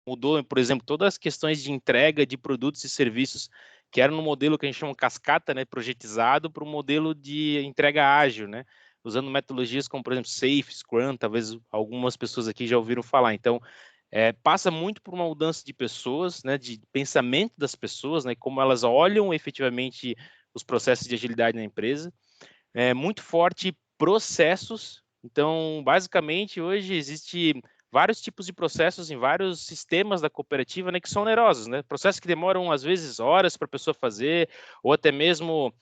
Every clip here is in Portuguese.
mudou, por exemplo, todas as questões de entrega de produtos e serviços que eram no modelo que a gente chama cascata, né, projetizado, para o modelo de entrega ágil, né, usando metodologias como, por exemplo, Safe, Scrum, talvez algumas pessoas aqui já ouviram falar. Então, passa muito por uma mudança de pessoas, né, de pensamento das pessoas, né, como elas olham efetivamente os processos de agilidade na empresa. Muito forte processos. Então, basicamente, hoje existe vários tipos de processos em vários sistemas da cooperativa, né, que são onerosos, né? Processos que demoram, às vezes, horas para a pessoa fazer, ou até mesmo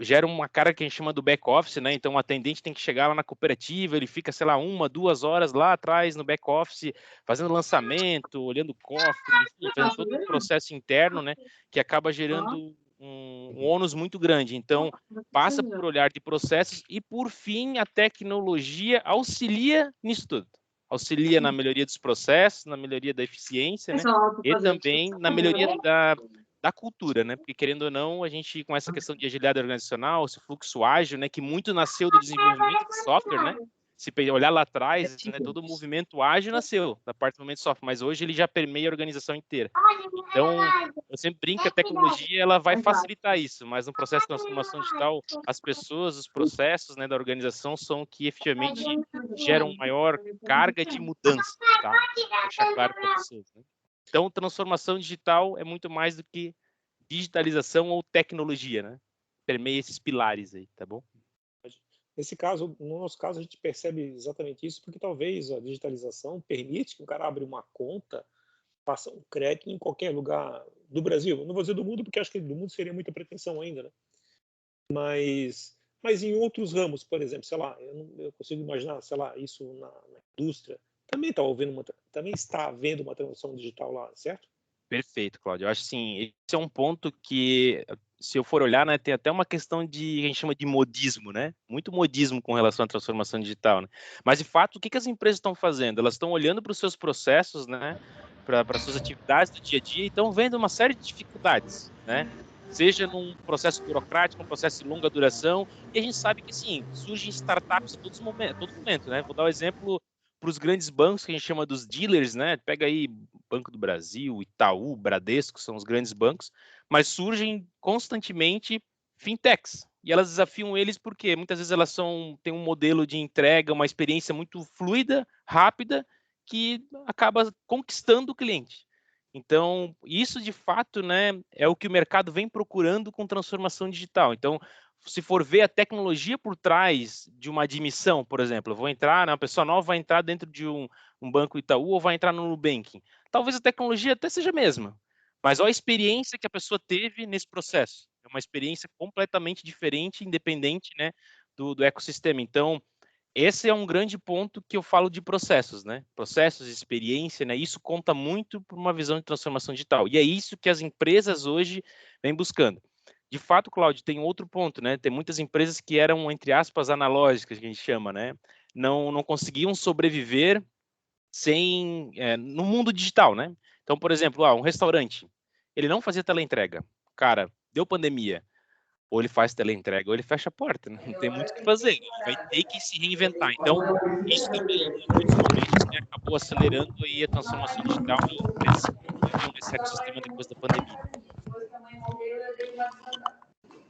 gera uma carga que a gente chama do back-office, né? Então, o atendente tem que chegar lá na cooperativa, ele fica, sei lá, 1, 2 horas lá atrás no back-office, fazendo lançamento, olhando cofre, enfim, fazendo todo um processo interno, né? Que acaba gerando um ônus muito grande. Então, passa por olhar de processos e, por fim, a tecnologia auxilia nisso tudo. Auxilia na melhoria dos processos, na melhoria da eficiência, né? E também na melhoria da cultura, né? Porque, querendo ou não, a gente, com essa questão de agilidade organizacional, esse fluxo ágil, né? Que muito nasceu do desenvolvimento de software, né? Se olhar lá atrás, né, todo o movimento ágil nasceu da parte do movimento de software, mas hoje ele já permeia a organização inteira. Então, eu sempre brinco que a tecnologia ela vai facilitar isso, mas no processo de transformação digital, as pessoas, os processos, né, da organização são que efetivamente geram maior carga de mudança, tá? Vou deixar claro para vocês, né? Então, transformação digital é muito mais do que digitalização ou tecnologia, né? Permeia esses pilares aí, tá bom? Nesse caso, no nosso caso, a gente percebe exatamente isso, porque talvez a digitalização permite que o cara abra uma conta, faça um crédito em qualquer lugar do Brasil. Não vou dizer do mundo, porque acho que do mundo seria muita pretensão ainda, né? Mas em outros ramos, por exemplo, sei lá, eu consigo imaginar, sei lá, isso na indústria, também está havendo uma transição digital lá, certo? Perfeito, Cláudio. Eu acho assim, esse é um ponto que, se eu for olhar, né, tem até uma questão de, a gente chama de modismo, né? Muito modismo com relação à transformação digital, né? Mas, de fato, o que as empresas estão fazendo? Elas estão olhando para os seus processos, né? Para as suas atividades do dia a dia e estão vendo uma série de dificuldades, né? Seja num processo burocrático, um processo de longa duração, e a gente sabe que, sim, surgem startups a todo momento, né? Vou dar um exemplo para os grandes bancos, que a gente chama dos dealers, né? Pega aí Banco do Brasil, Itaú, Bradesco, são os grandes bancos, mas surgem constantemente fintechs. E elas desafiam eles porque muitas vezes elas têm um modelo de entrega, uma experiência muito fluida, rápida, que acaba conquistando o cliente. Então, isso de fato, né, é o que o mercado vem procurando com transformação digital. Então, se for ver a tecnologia por trás de uma admissão, por exemplo, eu vou entrar, né, uma pessoa nova vai entrar dentro de um banco Itaú ou vai entrar no Nubank. Talvez a tecnologia até seja a mesma, mas olha a experiência que a pessoa teve nesse processo. É uma experiência completamente diferente, independente, né, do ecossistema. Então, esse é um grande ponto que eu falo de processos, né? Processos, experiência, né? Isso conta muito para uma visão de transformação digital. E é isso que as empresas hoje vêm buscando. De fato, Cláudio, tem outro ponto, né? Tem muitas empresas que eram, entre aspas, analógicas, que a gente chama, né? Não conseguiam sobreviver no mundo digital, né? Então, por exemplo, um restaurante, ele não fazia teleentrega. Cara, deu pandemia, ou ele faz teleentrega, ou ele fecha a porta, né? Não tem muito o que fazer, ele vai ter que se reinventar. Então, isso também, em muitos momentos, né, acabou acelerando aí a transformação digital em empresas que viviam nesse ecossistema depois da pandemia.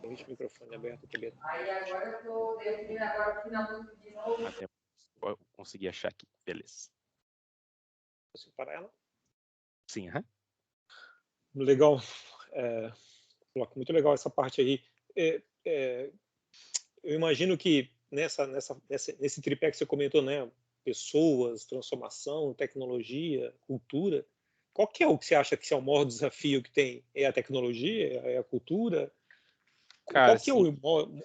Tem o microfone aberto aqui. Até eu conseguir achar aqui, beleza. Posso parar ela? Sim, Legal. Muito legal essa parte aí. Eu imagino que nesse tripé que você comentou, né? Pessoas, transformação, tecnologia, cultura. Qual que é o que você acha que é o maior desafio que tem? É a tecnologia? É a cultura? cara, Qual que é sim.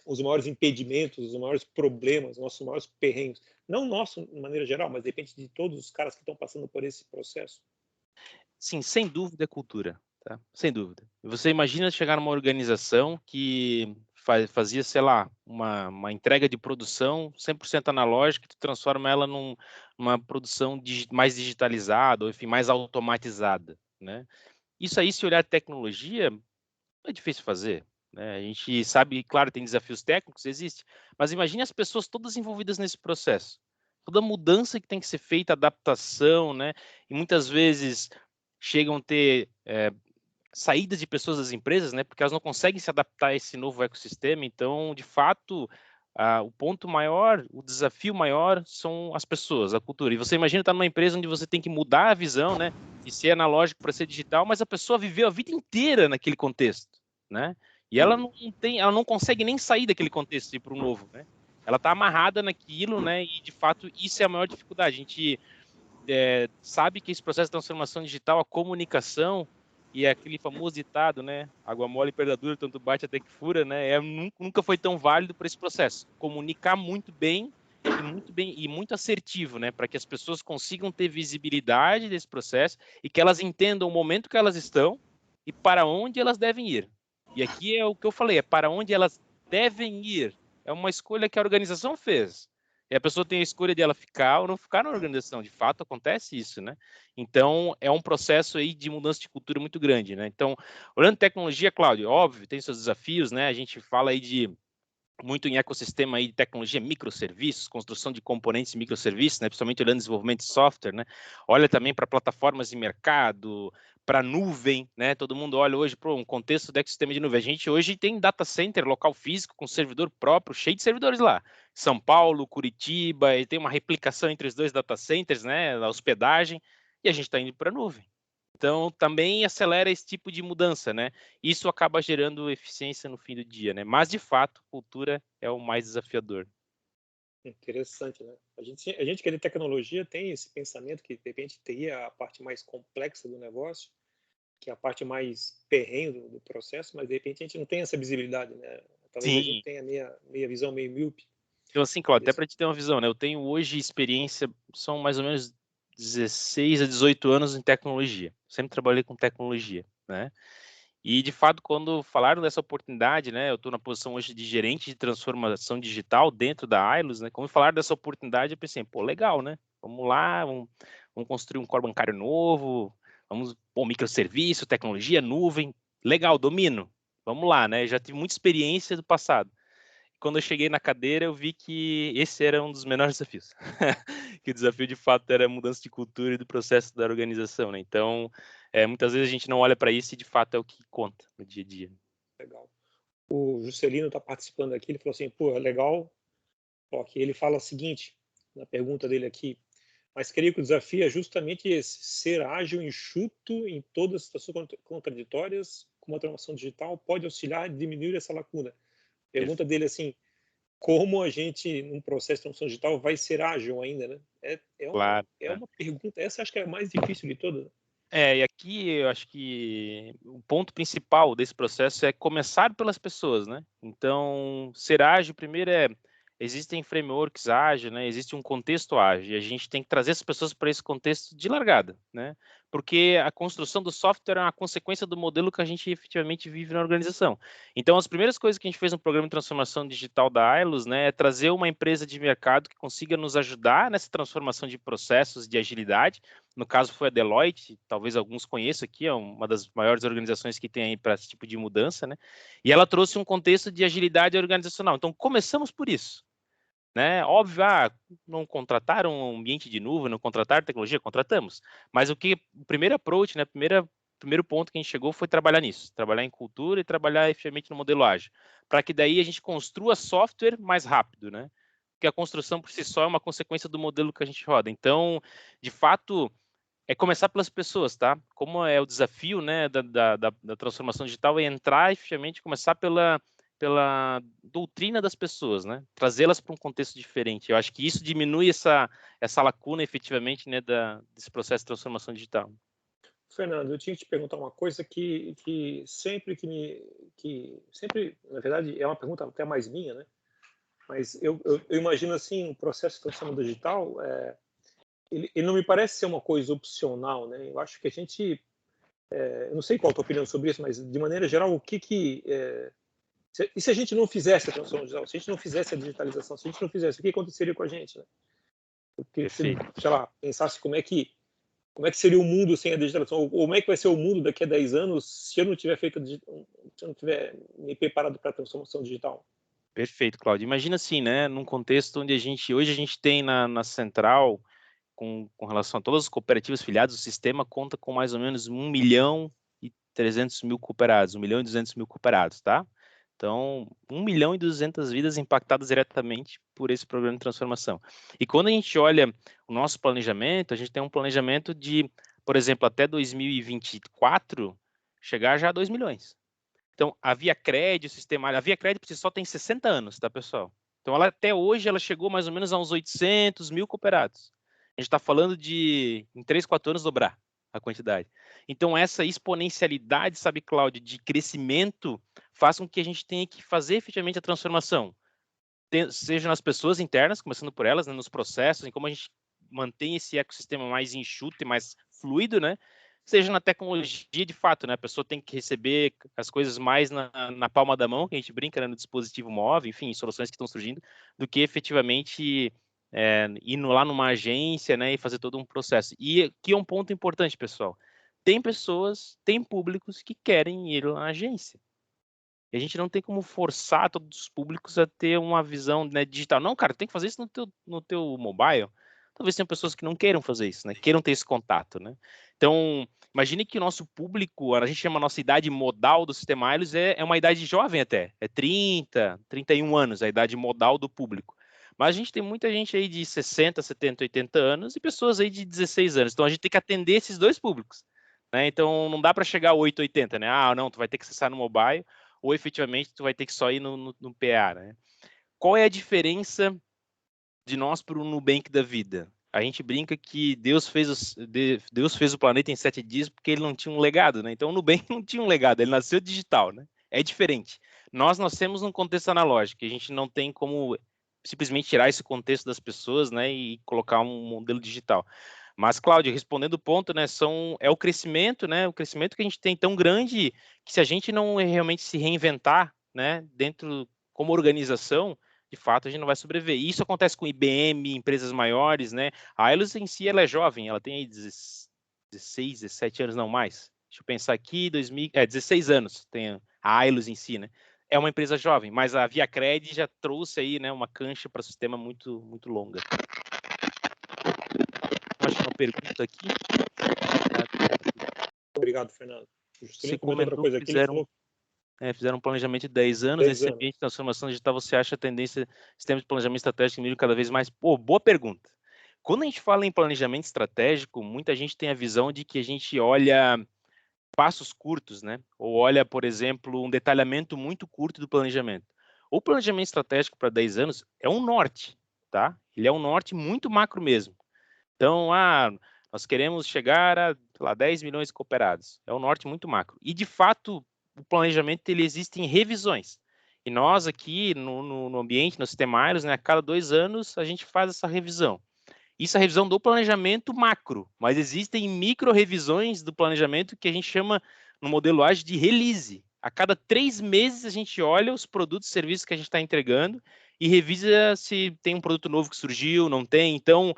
os maiores impedimentos, os maiores problemas, nossos maiores perrengues? Não nosso, de maneira geral, mas de repente de todos os caras que estão passando por esse processo. Sim, sem dúvida é cultura, tá? Sem dúvida. Você imagina chegar numa organização que fazia, sei lá, uma entrega de produção 100% analógica e tu transforma ela numa produção mais digitalizada, ou enfim, mais automatizada, né? Isso aí, se olhar tecnologia, é difícil fazer, né? A gente sabe, claro, tem desafios técnicos, existe, mas imagine as pessoas todas envolvidas nesse processo. Toda mudança que tem que ser feita, adaptação, né? E muitas vezes chegam a ter saídas de pessoas das empresas, né? Porque elas não conseguem se adaptar a esse novo ecossistema. Então, de fato, o ponto maior, o desafio maior são as pessoas, a cultura. E você imagina estar numa empresa onde você tem que mudar a visão, né? De ser analógico para ser digital, mas a pessoa viveu a vida inteira naquele contexto, né? E ela não consegue nem sair daquele contexto e ir para um novo, né? Ela está amarrada naquilo, né? E de fato isso é a maior dificuldade. A gente sabe que esse processo de transformação digital, a comunicação e aquele famoso ditado, né? Água mole e pedra dura, tanto bate até que fura, né? Nunca foi tão válido para esse processo. Comunicar muito bem e muito assertivo, né? Para que as pessoas consigam ter visibilidade desse processo e que elas entendam o momento que elas estão e para onde elas devem ir. E aqui é o que eu falei, é para onde elas devem ir. É uma escolha que a organização fez. E a pessoa tem a escolha de ela ficar ou não ficar na organização. De fato, acontece isso, né? Então, é um processo aí de mudança de cultura muito grande, né? Então, olhando tecnologia, Cláudio, óbvio, tem seus desafios, né? A gente fala aí de muito em ecossistema aí de tecnologia, microserviços, construção de componentes e microserviços, né? Principalmente olhando desenvolvimento de software, né? Olha também para plataformas de mercado, para nuvem, né? Todo mundo olha hoje para um contexto de ecossistema de nuvem. A gente hoje tem data center, local físico, com servidor próprio, cheio de servidores lá. São Paulo, Curitiba, e tem uma replicação entre os dois data centers, né? A hospedagem, e a gente está indo para a nuvem. Então, também acelera esse tipo de mudança, né? Isso acaba gerando eficiência no fim do dia, né? Mas, de fato, cultura é o mais desafiador. Interessante, né? A gente que é de tecnologia tem esse pensamento que, de repente, TI é a parte mais complexa do negócio, que é a parte mais perrengue do processo, mas, de repente, a gente não tem essa visibilidade, né? Talvez a gente Sim. tenha meia visão, meio míope. Então, assim, Claudio, até Desse... para te ter uma visão, né? Eu tenho hoje experiência, são mais ou menos 16 a 18 anos em tecnologia. Sempre trabalhei com tecnologia, né? E, de fato, quando falaram dessa oportunidade, né? Eu estou na posição hoje de gerente de transformação digital dentro da Ailos, né? Quando falaram dessa oportunidade, eu pensei, pô, legal, né? Vamos lá, vamos construir um core bancário novo, vamos, pô, microserviço, tecnologia, nuvem, legal, domino. Vamos lá, né? Já tive muita experiência do passado. Quando eu cheguei na cadeira, eu vi que esse era um dos menores desafios. Que o desafio, de fato, era a mudança de cultura e do processo da organização, né? Então, muitas vezes a gente não olha para isso e, de fato, é o que conta no dia a dia. Legal. O Juscelino está participando aqui, ele falou assim, pô, é legal. Ó, que ele fala o seguinte, na pergunta dele aqui, mas creio que o desafio é justamente esse, ser ágil, enxuto em todas as situações contraditórias, como a transformação digital pode auxiliar a diminuir essa lacuna. Pergunta dele assim, como a gente, num processo de transformação digital, vai ser ágil ainda, né? Claro. É uma pergunta, essa acho que é a mais difícil de todas. Né? E aqui eu acho que o ponto principal desse processo é começar pelas pessoas, né? Então, ser ágil primeiro existem frameworks ágil, né? Existe um contexto ágil e a gente tem que trazer as pessoas para esse contexto de largada, né? Porque a construção do software é uma consequência do modelo que a gente efetivamente vive na organização. Então, as primeiras coisas que a gente fez no programa de transformação digital da Ailos, né, é trazer uma empresa de mercado que consiga nos ajudar nessa transformação de processos de agilidade. No caso foi a Deloitte, talvez alguns conheçam aqui, é uma das maiores organizações que tem aí para esse tipo de mudança, né? E ela trouxe um contexto de agilidade organizacional. Então, começamos por isso, né? Óbvio, não contrataram um ambiente de nuvem, não contrataram tecnologia, contratamos. Mas o primeiro approach, né? Primeiro ponto que a gente chegou foi trabalhar nisso, trabalhar em cultura e trabalhar efetivamente no modelo ágil, para que daí a gente construa software mais rápido, né? Porque a construção por si só é uma consequência do modelo que a gente roda. Então, de fato, é começar pelas pessoas, tá? Como é o desafio, né, da transformação digital, é entrar efetivamente, começar pela doutrina das pessoas, né? Trazê-las para um contexto diferente. Eu acho que isso diminui essa lacuna, efetivamente, né, desse processo de transformação digital. Fernando, eu tinha que te perguntar uma coisa que sempre sempre, na verdade, é uma pergunta até mais minha, né? Mas eu imagino assim, o processo de transformação digital, ele não me parece ser uma coisa opcional, né? Eu acho que a gente, eu não sei qual a tua opinião sobre isso, mas de maneira geral, e se a gente não fizesse a transformação digital, se a gente não fizesse a digitalização, se a gente não fizesse, o que aconteceria com a gente, né? Porque se, Perfeito. sei lá, pensasse como é que seria o mundo sem a digitalização, ou como é que vai ser o mundo daqui a 10 anos se eu não tiver se eu não tiver me preparado para a transformação digital. Perfeito, Cláudio. Imagina assim, né, num contexto onde hoje a gente tem na central com relação a todas as cooperativas filiadas, o sistema conta com mais ou menos 1.300.000 cooperados, 1.200.000 cooperados, tá? Então, 1.200.000 vidas impactadas diretamente por esse programa de transformação. E quando a gente olha o nosso planejamento, a gente tem um planejamento de, por exemplo, até 2024, chegar já a 2 milhões. Então, a ViaCred, o sistema, a ViaCred por si só tem 60 anos, tá, pessoal? Então, até hoje, ela chegou mais ou menos a uns 800.000 cooperados. A gente está falando de, em 3, 4 anos, dobrar a quantidade. Então, essa exponencialidade, sabe, Cláudio, de crescimento, faz com que a gente tenha que fazer efetivamente a transformação, seja nas pessoas internas, começando por elas, né, nos processos, em como a gente mantém esse ecossistema mais enxuto e mais fluido, né? Seja na tecnologia de fato, né? A pessoa tem que receber as coisas mais na palma da mão, que a gente brinca, né, no dispositivo móvel, enfim, soluções que estão surgindo, do que efetivamente ir lá numa agência, né, e fazer todo um processo. E aqui é um ponto importante, pessoal. Tem pessoas, tem públicos que querem ir na agência. E a gente não tem como forçar todos os públicos a ter uma visão, né, digital. Não, cara, tem que fazer isso no teu mobile. Talvez tenham pessoas que não queiram fazer isso, né? Queiram ter esse contato, né? Então, imagine que o nosso público, a gente chama a nossa idade modal do sistema Ailos, é uma idade jovem até. É 30, 31 anos, a idade modal do público. Mas a gente tem muita gente aí de 60, 70, 80 anos e pessoas aí de 16 anos. Então, a gente tem que atender esses dois públicos, né? Então, não dá para chegar a 880, né? Ah, não, tu vai ter que acessar no mobile ou efetivamente tu vai ter que só ir no PA, né? Qual é a diferença de nós para o Nubank da vida? A gente brinca que Deus fez o planeta em 7 dias porque ele não tinha um legado, né? Então o Nubank não tinha um legado, ele nasceu digital, né? É diferente. Nós nascemos num contexto analógico, a gente não tem como simplesmente tirar esse contexto das pessoas, né, e colocar um modelo digital. Mas, Cláudio, respondendo o ponto, né, é o crescimento, né, o crescimento que a gente tem tão grande que se a gente não realmente se reinventar, né, dentro como organização, de fato a gente não vai sobreviver. E isso acontece com IBM, empresas maiores, né? A Ailos em si ela é jovem, ela tem aí 16, 17 anos, não mais. Deixa eu pensar aqui, 16 anos tem a Ailos em si, né? É uma empresa jovem, mas a ViaCred já trouxe aí, né, uma cancha para o sistema muito, muito longa. Acho uma pergunta aqui. Obrigado, Fernando. Você Comentou outra comentou que coisa aqui, ele falou fizeram um planejamento de 10 anos. 10 Nesse anos. ambiente de transformação digital, você acha a tendência, sistemas de planejamento estratégico milho cada vez mais? Pô, boa pergunta. Quando a gente fala em planejamento estratégico, muita gente tem a visão de que a gente olha passos curtos, né? Ou olha, por exemplo, um detalhamento muito curto do planejamento. O planejamento estratégico para 10 anos é um norte, tá? Ele é um norte muito macro mesmo. Então, nós queremos chegar a, sei lá, 10 milhões de cooperados. É um norte muito macro. E, de fato, o planejamento ele existe em revisões. E nós aqui no ambiente, no sistema Airos, né, a cada 2 anos a gente faz essa revisão. Isso é a revisão do planejamento macro, mas existem micro-revisões do planejamento que a gente chama, no modelo ágil, de release. A cada 3 meses a gente olha os produtos e serviços que a gente está entregando e revisa se tem um produto novo que surgiu, não tem. Então,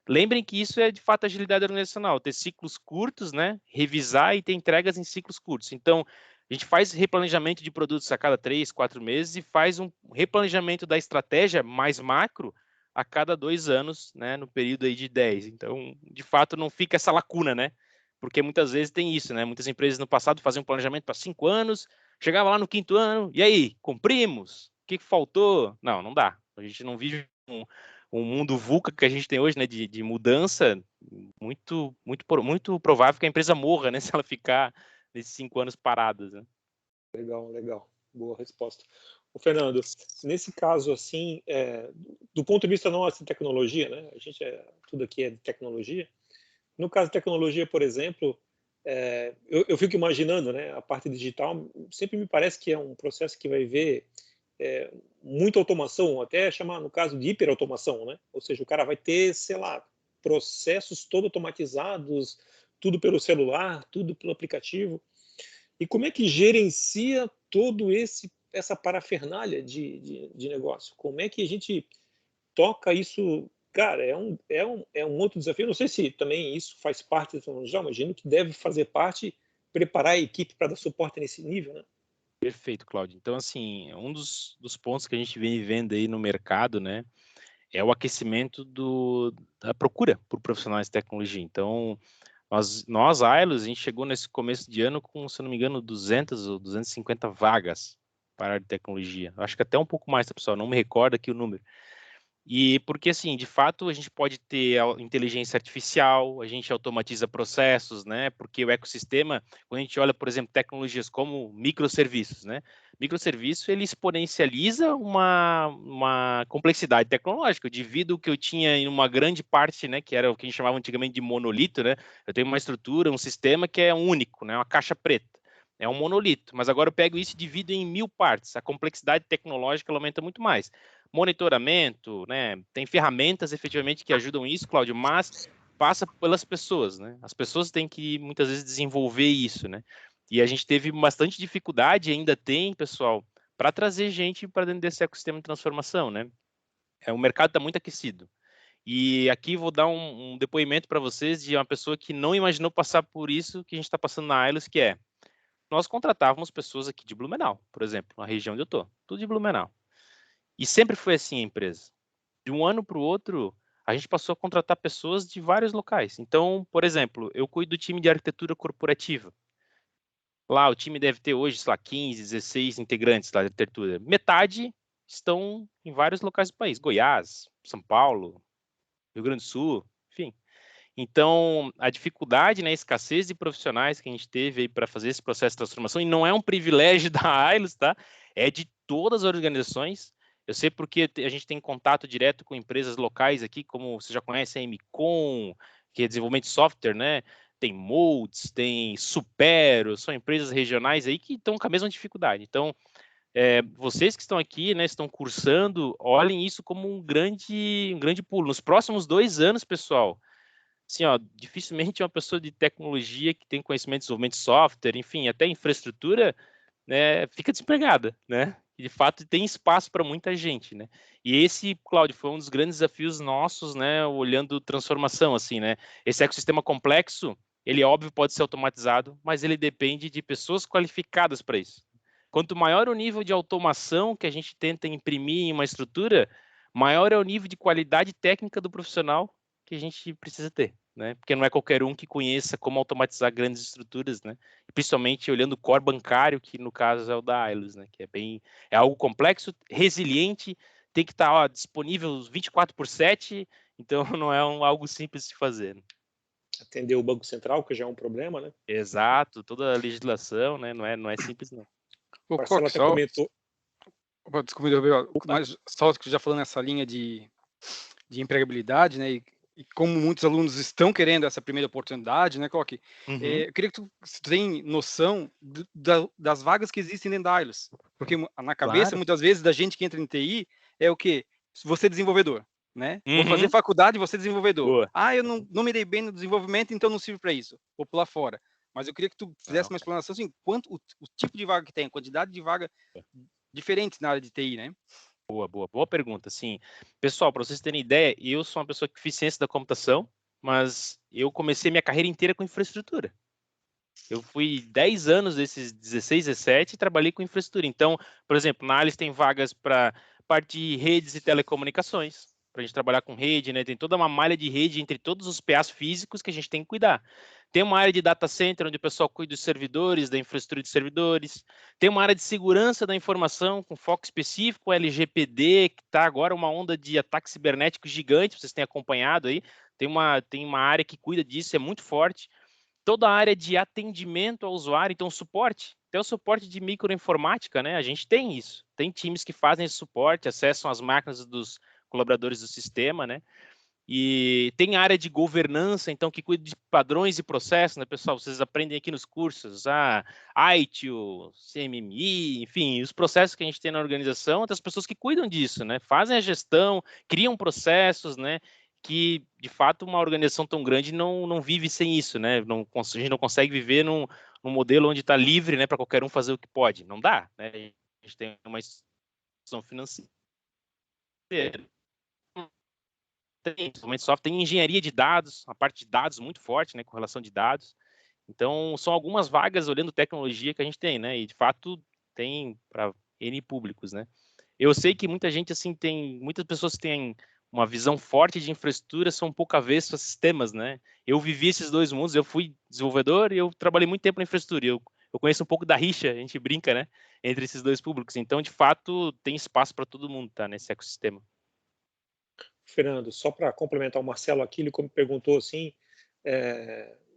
lembrem que isso é de fato agilidade organizacional, ter ciclos curtos, né? Revisar e ter entregas em ciclos curtos. Então, a gente faz replanejamento de produtos a cada 3, 4 meses e faz um replanejamento da estratégia mais macro a cada 2 anos, né, no período aí de 10. Então, de fato, não fica essa lacuna, né? Porque muitas vezes tem isso, né? Muitas empresas no passado faziam um planejamento para 5 anos, chegava lá no 5º ano, e aí, cumprimos? O que faltou? Não, não dá. A gente não vive um mundo VUCA que a gente tem hoje, né, de mudança, muito provável que a empresa morra, né, se ela ficar nesses 5 anos paradas, né? Legal, legal. Boa resposta. O Fernando, nesse caso, assim, do ponto de vista nosso de tecnologia, né? A gente tudo aqui é de tecnologia. No caso de tecnologia, por exemplo, eu fico imaginando, né? A parte digital sempre me parece que é um processo que vai ver muita automação, até chamar no caso de hiperautomação, né? Ou seja, o cara vai ter, sei lá, processos todo automatizados, tudo pelo celular, tudo pelo aplicativo. E como é que gerencia todo essa parafernália de negócio? Como é que a gente toca isso? Cara, é um outro desafio. Não sei se também isso faz parte do planejamento, imagino que deve fazer parte, preparar a equipe para dar suporte nesse nível, né? Perfeito, Cláudio. Então, assim, um dos pontos que a gente vem vendo aí no mercado, né, é o aquecimento da procura por profissionais de tecnologia. Então, nós Ailos, a gente chegou nesse começo de ano com, se eu não me engano, 200 ou 250 vagas para a área de tecnologia. Acho que até um pouco mais, tá, pessoal? Não me recordo aqui o número. E porque, assim, de fato, a gente pode ter a inteligência artificial, a gente automatiza processos, né? Porque o ecossistema, quando a gente olha, por exemplo, tecnologias como microserviços, né? Microserviço, ele exponencializa uma complexidade tecnológica. Eu divido o que eu tinha em uma grande parte, né? Que era o que a gente chamava antigamente de monolito, né? Eu tenho uma estrutura, um sistema que é único, né? Uma caixa preta. É um monolito, mas agora eu pego isso e divido em 1000 partes. A complexidade tecnológica ela aumenta muito mais. Monitoramento, né? Tem ferramentas efetivamente que ajudam isso, Cláudio, mas passa pelas pessoas, né? As pessoas têm que muitas vezes desenvolver isso, né? E a gente teve bastante dificuldade, ainda tem, pessoal, para trazer gente para dentro desse ecossistema de transformação, né? O mercado está muito aquecido. E aqui vou dar um depoimento para vocês de uma pessoa que não imaginou passar por isso que a gente está passando na Ailos, que é nós contratávamos pessoas aqui de Blumenau, por exemplo, na região onde eu estou, tudo de Blumenau. E sempre foi assim a empresa. De um ano para o outro, a gente passou a contratar pessoas de vários locais. Então, por exemplo, eu cuido do time de arquitetura corporativa. Lá, o time deve ter hoje, sei lá, 15, 16 integrantes lá de arquitetura. Metade estão em vários locais do país. Goiás, São Paulo, Rio Grande do Sul, enfim. Então, a dificuldade, né, a escassez de profissionais que a gente teve aí para fazer esse processo de transformação, e não é um privilégio da Ailos, tá? É de todas as organizações. Eu sei porque a gente tem contato direto com empresas locais aqui, como você já conhece a Emicom, que é desenvolvimento de software, né? Tem Molds, tem Supero, são empresas regionais aí que estão com a mesma dificuldade. Então, vocês que estão aqui, né, estão cursando, olhem isso como um grande pulo. Nos próximos 2 anos, pessoal, assim, ó, dificilmente uma pessoa de tecnologia que tem conhecimento de desenvolvimento de software, enfim, até infraestrutura, né, fica desempregada, né? E de fato tem espaço para muita gente, né? E esse, Cláudio, foi um dos grandes desafios nossos, né, olhando transformação, assim, né? Esse ecossistema complexo, ele óbvio pode ser automatizado, mas ele depende de pessoas qualificadas para isso. Quanto maior o nível de automação que a gente tenta imprimir em uma estrutura, maior é o nível de qualidade técnica do profissional que a gente precisa ter, né? Porque não é qualquer um que conheça como automatizar grandes estruturas, né? Principalmente olhando o core bancário, que no caso é o da Ailos, né? Que é algo complexo, resiliente, tem que estar disponível 24/7, então não é algo simples de fazer, né? Atender o Banco Central, que já é um problema, né? Exato, toda a legislação, né? Não é simples, não. O Marcelo até comentou. Desculpa, mas só já falando nessa linha de empregabilidade, né? E como muitos alunos estão querendo essa primeira oportunidade, né, Coque? Eu queria que tu tenha noção das vagas que existem dentro da Ailos. Porque na cabeça, muitas vezes, da gente que entra em TI, é o quê? Você é desenvolvedor, né? Vou fazer faculdade, você é desenvolvedor. Boa. Eu não me dei bem no desenvolvimento, então não sirvo para isso. Vou pular fora. Mas eu queria que tu fizesse uma explanação, assim, quanto o tipo de vaga que tem, a quantidade de vaga diferentes na área de TI, né? Boa pergunta. Sim, pessoal, para vocês terem ideia, eu sou uma pessoa que fiz ciência da computação, mas eu comecei minha carreira inteira com infraestrutura. Eu fui 10 anos desses 16, 17 e trabalhei com infraestrutura. Então, por exemplo, na Alice tem vagas para parte de redes e telecomunicações, para a gente trabalhar com rede, né? Tem toda uma malha de rede entre todos os PAs físicos que a gente tem que cuidar. Tem uma área de data center, onde o pessoal cuida dos servidores, da infraestrutura de servidores. Tem uma área de segurança da informação, com foco específico, LGPD, que está agora uma onda de ataques cibernéticos gigante, vocês têm acompanhado aí. Tem uma área que cuida disso, é muito forte. Toda a área de atendimento ao usuário, então suporte, até o suporte de microinformática, né? A gente tem isso. Tem times que fazem esse suporte, acessam as máquinas dos colaboradores do sistema, né? E tem área de governança, então, que cuida de padrões e processos, né, pessoal? Vocês aprendem aqui nos cursos, ITIL, CMMI, enfim, os processos que a gente tem na organização, tem as pessoas que cuidam disso, né? Fazem a gestão, criam processos, né? Que, de fato, uma organização tão grande não vive sem isso, né? A gente não consegue viver num modelo onde está livre, né, para qualquer um fazer o que pode. Não dá, né? A gente tem uma instituição financeira. Tem engenharia de dados, a parte de dados muito forte, né, com relação de dados. Então, são algumas vagas olhando tecnologia que a gente tem, né? E, de fato, tem para N públicos, né? Eu sei que muitas pessoas têm uma visão forte de infraestrutura, sou um pouco avesso a sistemas, né? Eu vivi esses dois mundos, eu fui desenvolvedor e eu trabalhei muito tempo na infraestrutura. Eu conheço um pouco da rixa, a gente brinca, né? Entre esses dois públicos. Então, de fato, tem espaço para todo mundo, tá? Nesse ecossistema. Fernando, só para complementar o Marcelo aqui, ele como perguntou assim,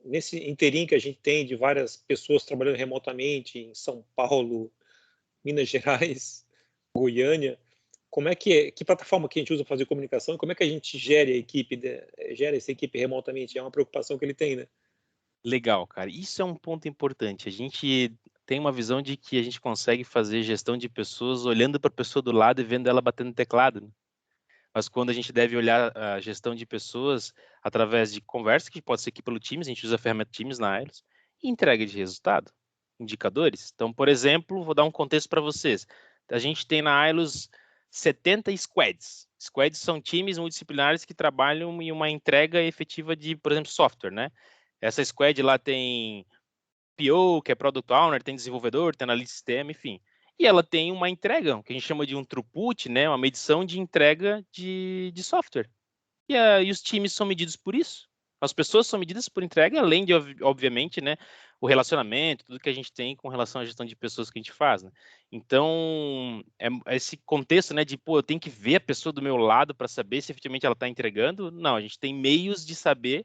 nesse interim que a gente tem de várias pessoas trabalhando remotamente em São Paulo, Minas Gerais, Goiânia, como é que plataforma que a gente usa para fazer comunicação? Como é que a gente gera essa equipe remotamente? É uma preocupação que ele tem, né? Legal, cara. Isso é um ponto importante. A gente tem uma visão de que a gente consegue fazer gestão de pessoas olhando para a pessoa do lado e vendo ela batendo no teclado, né? Mas quando a gente deve olhar a gestão de pessoas através de conversa, que pode ser aqui pelo Teams, a gente usa a ferramenta Teams na Aeros, e entrega de resultado, indicadores. Então, por exemplo, vou dar um contexto para vocês. A gente tem na Aeros 70 squads. Squads são times multidisciplinares que trabalham em uma entrega efetiva de, por exemplo, software, né? Essa squad lá tem PO, que é Product Owner, tem desenvolvedor, tem analista de sistema, enfim. E ela tem uma entrega, que a gente chama de um throughput, né, uma medição de entrega de software. E os times são medidos por isso. As pessoas são medidas por entrega, além de, obviamente, né, o relacionamento, tudo que a gente tem com relação à gestão de pessoas que a gente faz. Né? Então, esse contexto, né, de, pô, eu tenho que ver a pessoa do meu lado para saber se efetivamente ela está entregando. Não, a gente tem meios de saber,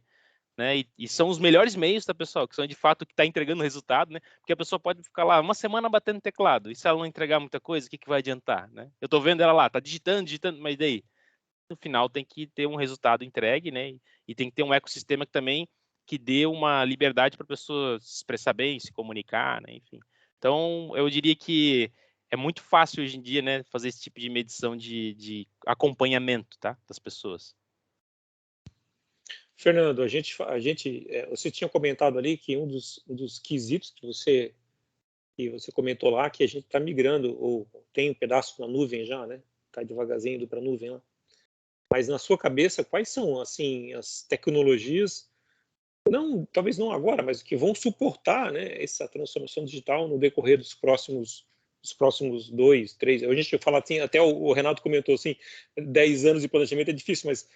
né? E são os melhores meios, tá, pessoal? Que são de fato que está entregando o resultado, né? Porque a pessoa pode ficar lá uma semana batendo teclado, e se ela não entregar muita coisa, o que, que vai adiantar, né? Eu estou vendo ela lá, tá digitando, mas daí? No final tem que ter um resultado entregue, né? E tem que ter um ecossistema que também que dê uma liberdade para a pessoa se expressar bem, se comunicar, né? Enfim. Então, eu diria que é muito fácil hoje em dia, né, fazer esse tipo de medição de acompanhamento, tá, das pessoas. Fernando, você tinha comentado ali que um dos quesitos que você comentou lá, que a gente está migrando, ou tem um pedaço na nuvem já, né? Está devagarzinho indo para a nuvem lá. Mas na sua cabeça, quais são assim as tecnologias, não, talvez não agora, mas que vão suportar, né, essa transformação digital no decorrer dos próximos 2, 3. A gente fala assim, até o Renato comentou assim, 10 anos de planejamento é difícil, mas,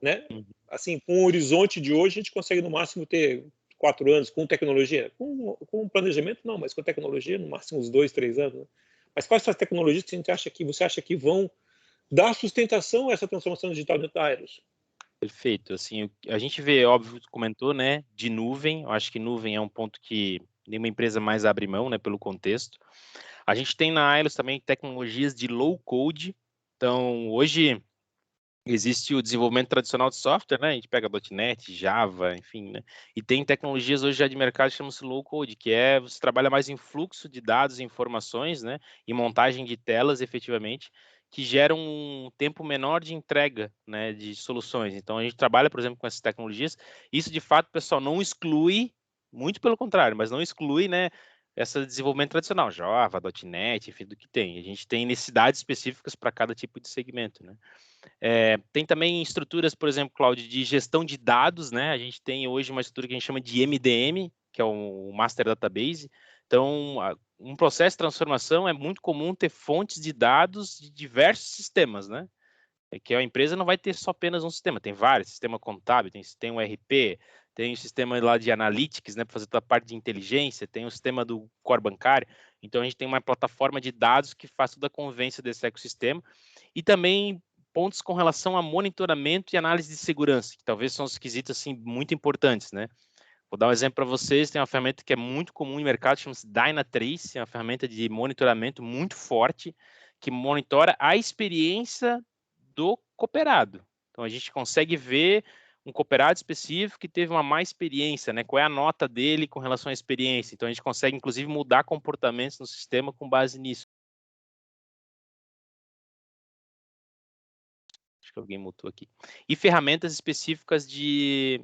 né, assim, com o horizonte de hoje, a gente consegue no máximo ter 4 anos com tecnologia. Com planejamento, não, mas com tecnologia, no máximo uns 2, 3 anos. Né? Mas quais são as tecnologias que você acha que vão dar sustentação a essa transformação digital dentro da Aeros? Perfeito. Assim, a gente vê, óbvio, tu comentou, né, de nuvem. Eu acho que nuvem é um ponto que nenhuma empresa mais abre mão, né, pelo contexto. A gente tem na Ailos também tecnologias de low code. Então, hoje existe o desenvolvimento tradicional de software, né? A gente pega .NET, Java, enfim, né? E tem tecnologias hoje já de mercado que chamam-se low code, que é você trabalha mais em fluxo de dados e informações, né? E montagem de telas, efetivamente, que geram um tempo menor de entrega, né? De soluções. Então a gente trabalha, por exemplo, com essas tecnologias. Isso, de fato, pessoal, não exclui, muito pelo contrário, mas não exclui, né? Esse desenvolvimento tradicional, Java, .NET, enfim, do que tem. A gente tem necessidades específicas para cada tipo de segmento, né? Tem também estruturas, por exemplo, Cláudio, de gestão de dados, né? A gente tem hoje uma estrutura que a gente chama de MDM, que é o Master Database. Então, um processo de transformação é muito comum ter fontes de dados de diversos sistemas, né? Que a empresa não vai ter só apenas um sistema, tem vários, sistema contábil, tem um RP, tem o sistema lá de analytics, né, para fazer toda a parte de inteligência, tem o sistema do core bancário. Então, a gente tem uma plataforma de dados que faz toda a convivência desse ecossistema. E também pontos com relação a monitoramento e análise de segurança, que talvez são os quesitos assim, muito importantes, né? Vou dar um exemplo para vocês, tem uma ferramenta que é muito comum no mercado, chama-se Dynatrace, é uma ferramenta de monitoramento muito forte, que monitora a experiência do cooperado. Então, a gente consegue ver um cooperado específico que teve uma má experiência, né? Qual é a nota dele com relação à experiência. Então, a gente consegue, inclusive, mudar comportamentos no sistema com base nisso. Acho que alguém mutou aqui. E ferramentas específicas de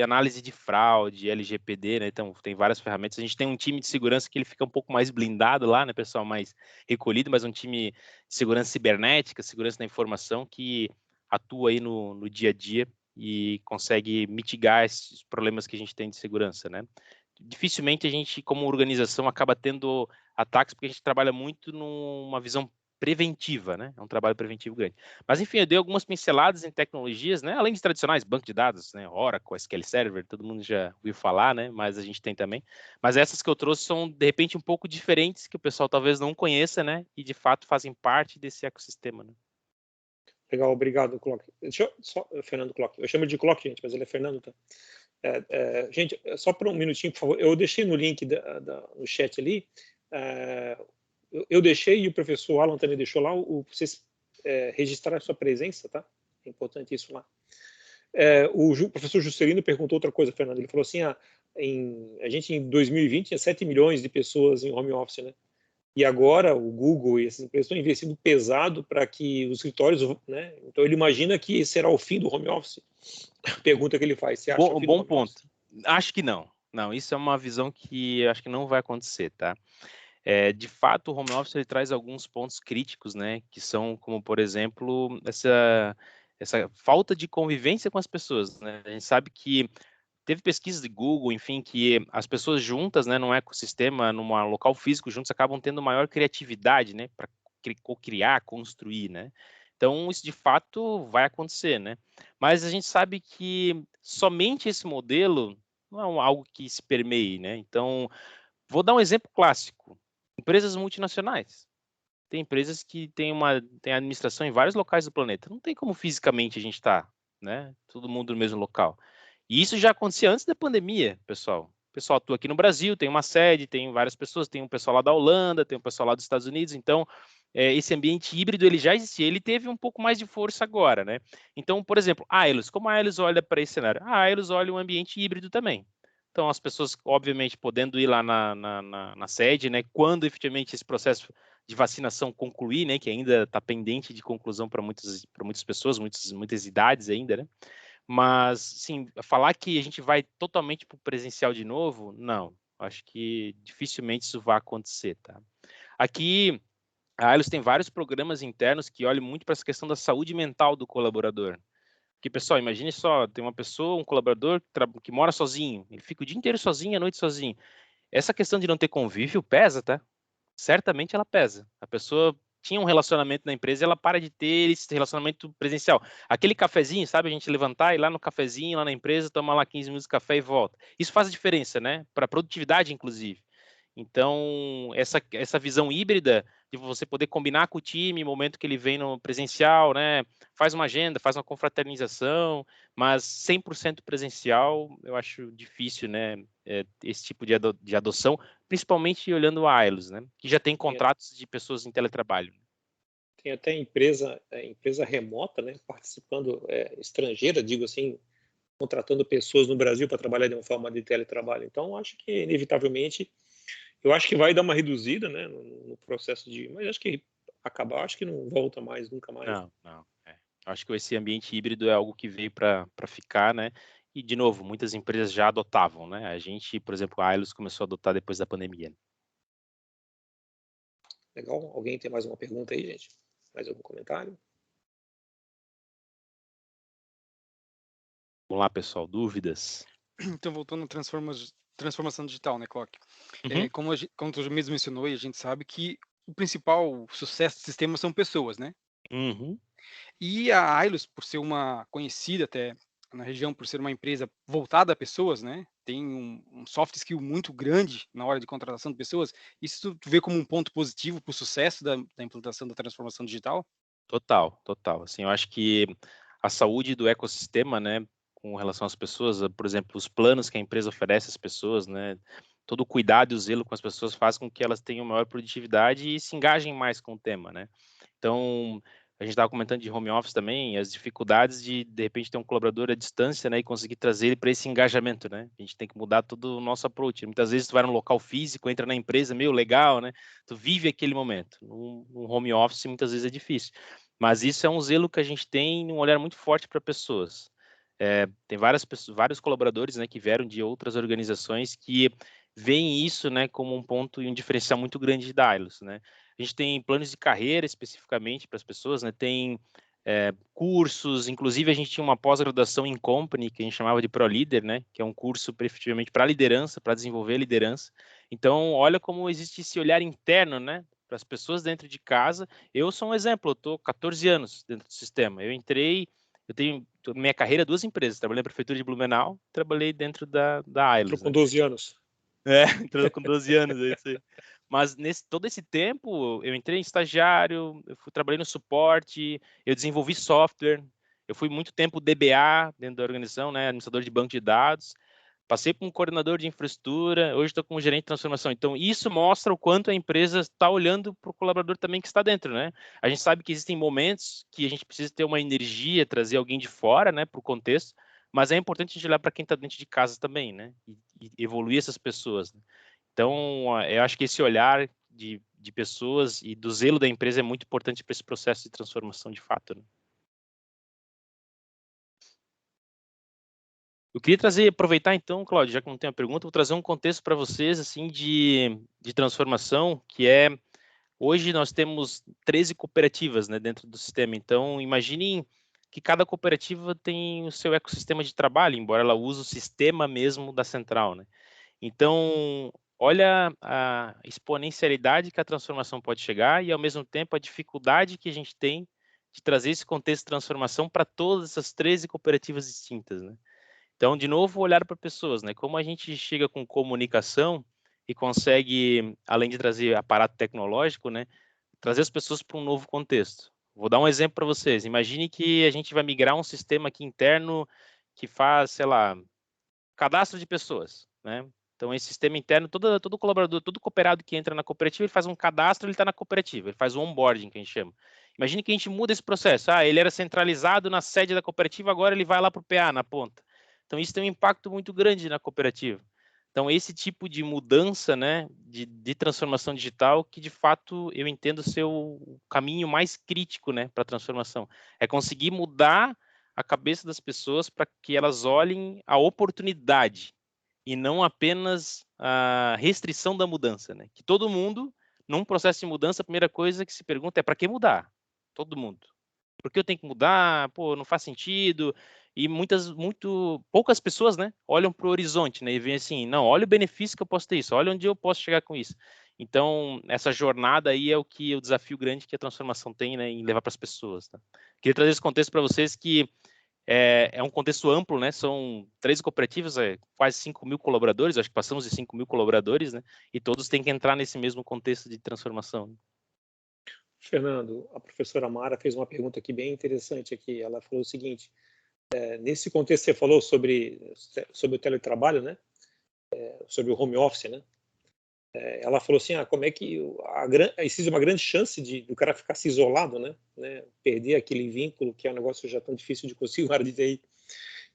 análise de fraude, LGPD, né? Então, tem várias ferramentas. A gente tem um time de segurança que ele fica um pouco mais blindado lá, né, pessoal? Mais recolhido, mas um time de segurança cibernética, segurança da informação, que atua aí no dia a dia e consegue mitigar esses problemas que a gente tem de segurança, né? Dificilmente a gente, como organização, acaba tendo ataques, porque a gente trabalha muito numa visão preventiva, né? É um trabalho preventivo grande. Mas, enfim, eu dei algumas pinceladas em tecnologias, né? Além de tradicionais, banco de dados, né? Oracle, SQL Server, todo mundo já ouviu falar, né? Mas a gente tem também. Mas essas que eu trouxe são, de repente, um pouco diferentes, que o pessoal talvez não conheça, né? E, de fato, fazem parte desse ecossistema, né? Legal, obrigado, Clock. Fernando Clock. Eu chamo de Clock, gente, mas ele é Fernando, tá? Gente, só por um minutinho, por favor. Eu deixei no link no chat ali. Eu deixei e o professor Alan também deixou lá vocês registrarem a sua presença, tá? É importante isso lá. O professor Juscelino perguntou outra coisa, Fernando. Ele falou assim: a gente em 2020 tinha 7 milhões de pessoas em home office, né? E agora o Google e essas empresas estão investindo pesado para que os escritórios, né? Então ele imagina que será o fim do home office. Pergunta que ele faz: você acha o fim do Bom home ponto. office? Acho que não. Não, isso é uma visão que eu acho que não vai acontecer, tá? De fato, o home office ele traz alguns pontos críticos, né? Que são como, por exemplo, essa falta de convivência com as pessoas, né? A gente sabe que teve pesquisas de Google, enfim, que as pessoas juntas, né, num ecossistema, num local físico juntos, acabam tendo maior criatividade, né, para criar, construir, né? Então, isso de fato vai acontecer, né? Mas a gente sabe que somente esse modelo não é algo que se permeie, né? Então, vou dar um exemplo clássico. Empresas multinacionais. Tem empresas que têm administração em vários locais do planeta. Não tem como fisicamente a gente estar, né? Todo mundo no mesmo local. E isso já acontecia antes da pandemia, pessoal. O pessoal atua aqui no Brasil, tem uma sede, tem várias pessoas, tem um pessoal lá da Holanda, tem um pessoal lá dos Estados Unidos. Então, esse ambiente híbrido ele já existia. Ele teve um pouco mais de força agora, né? Então, por exemplo, a Aelos, como a Aelos olha para esse cenário? A Aelos olha um ambiente híbrido também. Então, as pessoas, obviamente, podendo ir lá na sede, né? Quando efetivamente esse processo de vacinação concluir, né? Que ainda está pendente de conclusão para muitas pessoas, muitas idades ainda, né? Mas, sim, falar que a gente vai totalmente para o presencial de novo, não. Acho que dificilmente isso vai acontecer, tá? Aqui, a Allos tem vários programas internos que olham muito para essa questão da saúde mental do colaborador. Porque, pessoal, imagine só, tem uma pessoa, um colaborador que mora sozinho, ele fica o dia inteiro sozinho, a noite sozinho. Essa questão de não ter convívio pesa, tá? Certamente ela pesa. A pessoa tinha um relacionamento na empresa e ela para de ter esse relacionamento presencial. Aquele cafezinho, sabe? A gente levantar, ir lá no cafezinho, lá na empresa, tomar lá 15 minutos de café e volta. Isso faz a diferença, né? Para a produtividade, inclusive. Então, essa visão híbrida de você poder combinar com o time, no momento que ele vem no presencial, né? Faz uma agenda, faz uma confraternização, mas 100% presencial, eu acho difícil, né? Esse tipo de adoção, principalmente olhando a Ailos, né? Que já tem contratos de pessoas em teletrabalho. Tem até empresa remota, né? Participando, estrangeira, digo assim, contratando pessoas no Brasil para trabalhar de uma forma de teletrabalho. Então, acho que inevitavelmente eu acho que vai dar uma reduzida, né, no processo mas acho que acho que não volta mais, nunca mais. Não. Acho que esse ambiente híbrido é algo que veio para ficar, né? E, de novo, muitas empresas já adotavam, né? A gente, por exemplo, a Ailos começou a adotar depois da pandemia. Legal? Alguém tem mais uma pergunta aí, gente? Mais algum comentário? Vamos lá, pessoal, dúvidas? Então, voltando à transformação digital, né, Clock? Uhum. Como tu mesmo mencionou, e a gente sabe que o principal sucesso do sistema são pessoas, né? Uhum. E a Ailos, por ser uma conhecida até na região, por ser uma empresa voltada a pessoas, né? Tem um soft skill muito grande na hora de contratação de pessoas. Isso tu vê como um ponto positivo para o sucesso da implantação da transformação digital? Total. Assim, eu acho que a saúde do ecossistema, né, com relação às pessoas, por exemplo, os planos que a empresa oferece às pessoas, né, todo o cuidado e o zelo com as pessoas faz com que elas tenham maior produtividade e se engajem mais com o tema, né? Então, a gente estava comentando de home office também, as dificuldades de repente ter um colaborador à distância, né, e conseguir trazer ele para esse engajamento, né? A gente tem que mudar todo o nosso approach. Muitas vezes tu vai num local físico, entra na empresa, meio legal, né? Tu vive aquele momento. Num home office muitas vezes é difícil. Mas isso é um zelo que a gente tem, um olhar muito forte para pessoas. Tem vários colaboradores, né, que vieram de outras organizações que veem isso, né, como um ponto e um diferencial muito grande da Ailos, né? A gente tem planos de carreira especificamente para as pessoas, né? Tem cursos, inclusive a gente tinha uma pós-graduação em Company que a gente chamava de Pro Leader, né? Que é um curso efetivamente para liderança, para desenvolver liderança. Então, olha como existe esse olhar interno, né? para as pessoas dentro de casa. Eu sou um exemplo, eu estou 14 anos dentro do sistema. Eu tenho minha carreira 2 empresas, trabalhei na prefeitura de Blumenau, trabalhei dentro da Entrou Ailos, com né? 12 anos. Entrando com 12 anos, é isso aí. Mas todo esse tempo, eu entrei em estagiário, trabalhei no suporte, eu desenvolvi software, eu fui muito tempo DBA dentro da organização, né, administrador de banco de dados, passei por um coordenador de infraestrutura, hoje estou como gerente de transformação. Então, isso mostra o quanto a empresa está olhando para o colaborador também que está dentro, né? A gente sabe que existem momentos que a gente precisa ter uma energia, trazer alguém de fora, né, para o contexto, mas é importante a gente olhar para quem está dentro de casa também, né? E evoluir essas pessoas, né? Então, eu acho que esse olhar de pessoas e do zelo da empresa é muito importante para esse processo de transformação de fato, né? Eu queria aproveitar então, Cláudio, já que não tem a pergunta, vou trazer um contexto para vocês, assim, de transformação, que é, hoje nós temos 13 cooperativas, né, dentro do sistema. Então, imaginem que cada cooperativa tem o seu ecossistema de trabalho, embora ela use o sistema mesmo da central, né? Então, olha a exponencialidade que a transformação pode chegar e, ao mesmo tempo, a dificuldade que a gente tem de trazer esse contexto de transformação para todas essas 13 cooperativas distintas, né? Então, de novo, olhar para pessoas, né? Como a gente chega com comunicação e consegue, além de trazer aparato tecnológico, né, trazer as pessoas para um novo contexto. Vou dar um exemplo para vocês. Imagine que a gente vai migrar um sistema aqui interno que faz, sei lá, cadastro de pessoas, né? Então, esse sistema interno, todo colaborador, todo cooperado que entra na cooperativa, ele faz um cadastro, ele está na cooperativa, ele faz o onboarding, que a gente chama. Imagine que a gente muda esse processo. Ele era centralizado na sede da cooperativa, agora ele vai lá para o PA, na ponta. Então, isso tem um impacto muito grande na cooperativa. Então, esse tipo de mudança, né, de transformação digital, que de fato eu entendo ser o caminho mais crítico, né, para a transformação. É conseguir mudar a cabeça das pessoas para que elas olhem a oportunidade e não apenas a restrição da mudança, né? Que todo mundo, num processo de mudança, a primeira coisa que se pergunta é para que mudar? Todo mundo. Por que eu tenho que mudar? Pô, não faz sentido. E muito poucas pessoas, né, olham para o horizonte, né, e veem assim, não, olha o benefício que eu posso ter isso, olha onde eu posso chegar com isso. Então, essa jornada aí é o desafio grande que a transformação tem, né, em levar para as pessoas. Tá? Queria trazer esse contexto para vocês que é um contexto amplo, né? São 13 cooperativas, quase 5 mil colaboradores, acho que passamos de 5 mil colaboradores, né? E todos têm que entrar nesse mesmo contexto de transformação. Fernando, a professora Mara fez uma pergunta aqui bem interessante aqui. Ela falou o seguinte: nesse contexto você falou sobre o teletrabalho, né? Sobre o home office, né? Ela falou assim, como é que existe uma grande chance do cara ficar se isolado, né? Perder aquele vínculo que é um negócio já tão difícil de conseguir uma área de TI.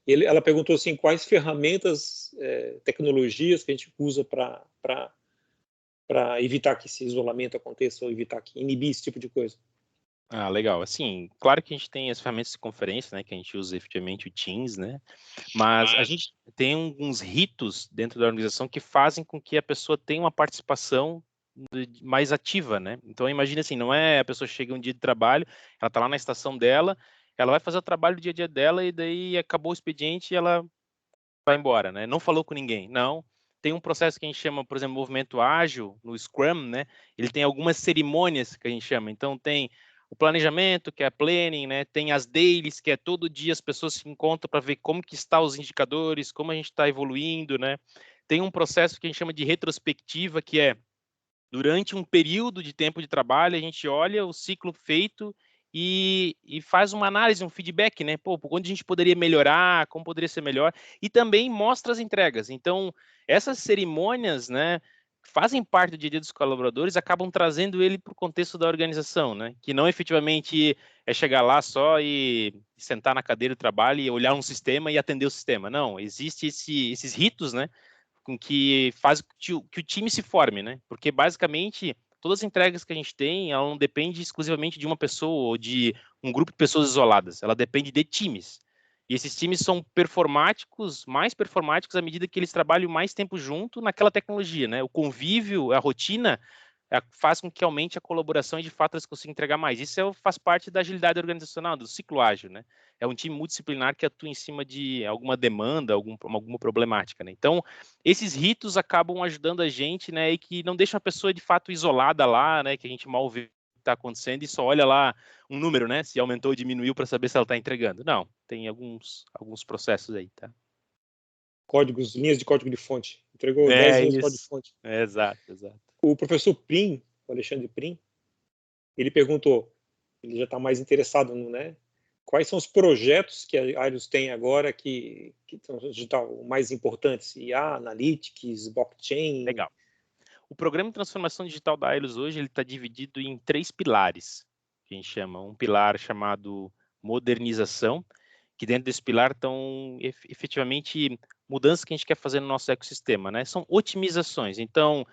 Ela perguntou assim, quais ferramentas, tecnologias que a gente usa para evitar que esse isolamento aconteça ou evitar que inibir esse tipo de coisa. Ah, legal. Assim, claro que a gente tem as ferramentas de conferência, né, que a gente usa efetivamente o Teams, né, mas a gente tem alguns ritos dentro da organização que fazem com que a pessoa tenha uma participação mais ativa, né? Então, imagina assim, não é a pessoa chega um dia de trabalho, ela tá lá na estação dela, ela vai fazer o trabalho do dia a dia dela e daí acabou o expediente e ela vai embora, né? Não falou com ninguém. Não. Tem um processo que a gente chama, por exemplo, movimento ágil, no Scrum, né? Ele tem algumas cerimônias que a gente chama. Então, tem o planejamento, que é a planning, né? Tem as dailies, que é todo dia as pessoas se encontram para ver como que está os indicadores, como a gente está evoluindo, né? Tem um processo que a gente chama de retrospectiva, que é durante um período de tempo de trabalho, a gente olha o ciclo feito e faz uma análise, um feedback, né? Pô, onde a gente poderia melhorar, como poderia ser melhor, e também mostra as entregas. Então, essas cerimônias, né, fazem parte do dia a dia dos colaboradores, acabam trazendo ele para o contexto da organização, né? Que não efetivamente é chegar lá só e sentar na cadeira do trabalho e olhar um sistema e atender o sistema. Não, existe esses ritos, né? Com que faz que o time se forme, né? Porque basicamente todas as entregas que a gente tem, ela não depende exclusivamente de uma pessoa ou de um grupo de pessoas isoladas, ela depende de times. E esses times são mais performáticos à medida que eles trabalham mais tempo junto naquela tecnologia, né? O convívio, a rotina faz com que aumente a colaboração e, de fato, eles consigam entregar mais. Isso faz parte da agilidade organizacional, do ciclo ágil, né? É um time multidisciplinar que atua em cima de alguma demanda, alguma problemática, né? Então, esses ritos acabam ajudando a gente, né? E que não deixam a pessoa, de fato, isolada lá, né? Que a gente mal vê o que está acontecendo e só olha lá um número, né? Se aumentou ou diminuiu para saber se ela está entregando. Não, tem alguns processos aí, tá? Códigos, linhas de código de fonte. Entregou 10 linhas de código de fonte. Exato. O professor Prim, o Alexandre Prim, ele perguntou, ele já está mais interessado, né? Quais são os projetos que a Ailios tem agora que são digital mais importantes? IA, Analytics, blockchain? Legal. O programa de transformação digital da Ailios hoje ele está dividido em 3 pilares, que a gente chama. Um pilar chamado modernização, que dentro desse pilar estão efetivamente mudanças que a gente quer fazer no nosso ecossistema, né? São otimizações. Então,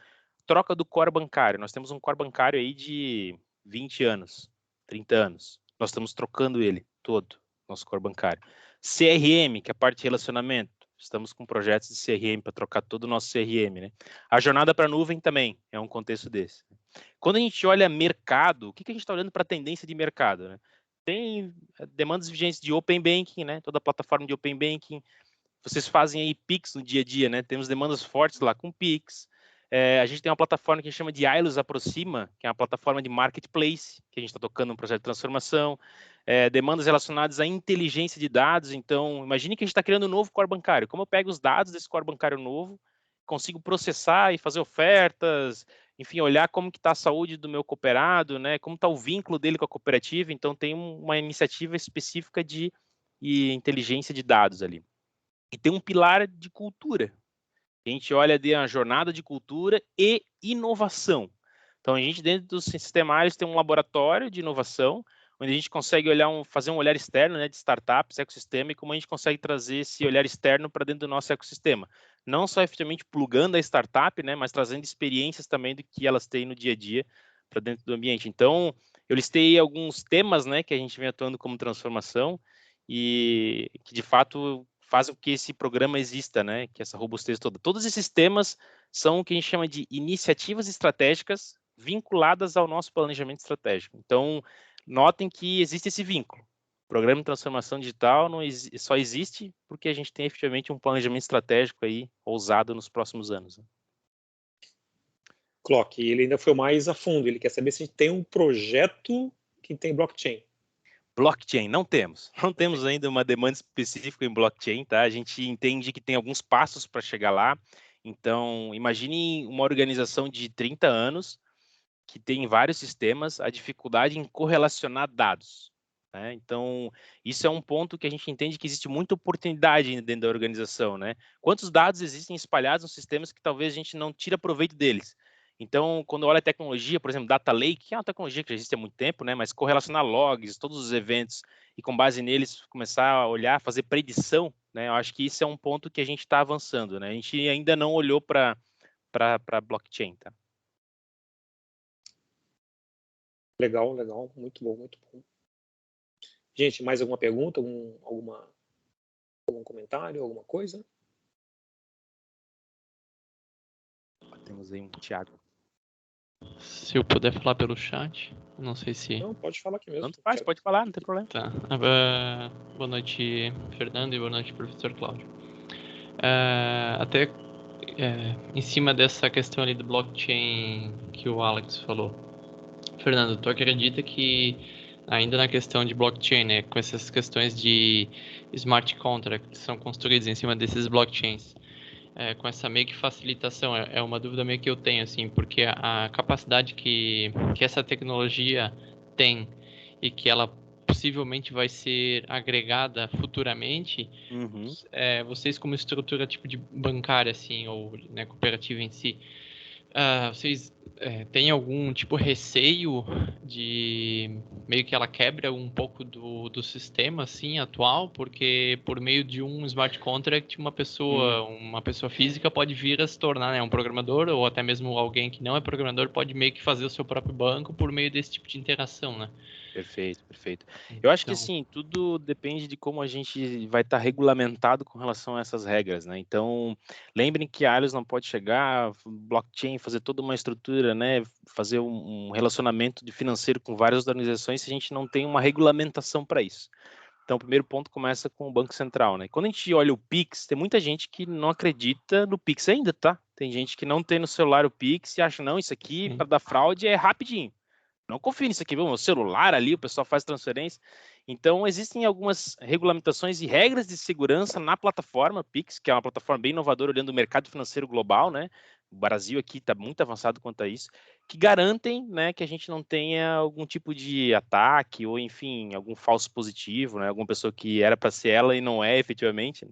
troca do core bancário. Nós temos um core bancário aí de 20 anos, 30 anos. Nós estamos trocando ele todo, nosso core bancário. CRM, que é a parte de relacionamento. Estamos com projetos de CRM para trocar todo o nosso CRM, né? A jornada para a nuvem também é um contexto desse. Quando a gente olha mercado, o que a gente está olhando para a tendência de mercado, né? Tem demandas vigentes de Open Banking, né? Toda a plataforma de Open Banking. Vocês fazem aí Pix no dia a dia, né? Temos demandas fortes lá com Pix. A gente tem uma plataforma que a gente chama de Ailios Aproxima, que é uma plataforma de marketplace, que a gente está tocando um projeto de transformação. Demandas relacionadas à inteligência de dados. Então, imagine que a gente está criando um novo core bancário. Como eu pego os dados desse core bancário novo, consigo processar e fazer ofertas, enfim, olhar como que está a saúde do meu cooperado, né? Como está o vínculo dele com a cooperativa. Então, tem uma iniciativa específica de inteligência de dados ali. E tem um pilar de cultura. A gente olha a jornada de cultura e inovação. Então, a gente, dentro do sistema Ailios, tem um laboratório de inovação, onde a gente consegue fazer um olhar externo, né, de startups, ecossistema, e como a gente consegue trazer esse olhar externo para dentro do nosso ecossistema. Não só efetivamente plugando a startup, né, mas trazendo experiências também do que elas têm no dia a dia para dentro do ambiente. Então, eu listei alguns temas, né, que a gente vem atuando como transformação e que, de fato, fazem com que esse programa exista, né? Que essa robustez toda. Todos esses temas são o que a gente chama de iniciativas estratégicas vinculadas ao nosso planejamento estratégico. Então, notem que existe esse vínculo. O programa de transformação digital só existe porque a gente tem efetivamente um planejamento estratégico aí ousado nos próximos anos. Clock, ele ainda foi mais a fundo. Ele quer saber se a gente tem um projeto que tem blockchain. Blockchain, não temos. Não temos ainda uma demanda específica em blockchain, tá? A gente entende que tem alguns passos para chegar lá. Então, imagine uma organização de 30 anos que tem vários sistemas, a dificuldade em correlacionar dados, né? Então, isso é um ponto que a gente entende que existe muita oportunidade dentro da organização, né? Quantos dados existem espalhados nos sistemas que talvez a gente não tira proveito deles? Então, quando olha a tecnologia, por exemplo, Data Lake, que é uma tecnologia que já existe há muito tempo, né? Mas correlacionar logs, todos os eventos, e com base neles começar a olhar, fazer predição, né? Eu acho que isso é um ponto que a gente está avançando, né? A gente ainda não olhou para blockchain, tá? Legal, muito bom. Gente, mais alguma pergunta, algum comentário, alguma coisa? Temos aí um Thiago. Se eu puder falar pelo chat, não sei se... Não, pode falar aqui mesmo. Tanto faz, pode falar, não tem problema. Tá. Boa noite, Fernando, e boa noite, professor Cláudio. Em cima dessa questão ali do blockchain que o Alex falou. Fernando, tu acredita que ainda na questão de blockchain, né, com essas questões de smart contracts que são construídos em cima desses blockchains, com essa meio que facilitação, é uma dúvida meio que eu tenho, assim, porque a capacidade que essa tecnologia tem e que ela possivelmente vai ser agregada futuramente, vocês como estrutura tipo de bancária, assim, ou né, cooperativa em si, vocês têm algum tipo receio de meio que ela quebra um pouco do sistema assim atual, porque por meio de um smart contract uma pessoa física pode vir a se tornar, né, um programador, ou até mesmo alguém que não é programador pode meio que fazer o seu próprio banco por meio desse tipo de interação, né? Perfeito, perfeito. Eu acho que Então, assim, tudo depende de como a gente vai estar regulamentado com relação a essas regras, né? Então, lembrem que a Allianz não pode chegar, blockchain, fazer toda uma estrutura, né? Fazer um relacionamento de financeiro com várias organizações se a gente não tem uma regulamentação para isso. Então, o primeiro ponto começa com o Banco Central, né? Quando a gente olha o Pix, tem muita gente que não acredita no Pix ainda, tá? Tem gente que não tem no celular o Pix e acha, não, isso aqui sim. para dar fraude é rapidinho. Não confie nisso aqui, viu? O celular ali, o pessoal faz transferência. Então, existem algumas regulamentações e regras de segurança na plataforma Pix, que é uma plataforma bem inovadora, olhando o mercado financeiro global, né? O Brasil aqui está muito avançado quanto a isso, que garantem, né, que a gente não tenha algum tipo de ataque ou, enfim, algum falso positivo, né? Alguma pessoa que era para ser ela e não é efetivamente.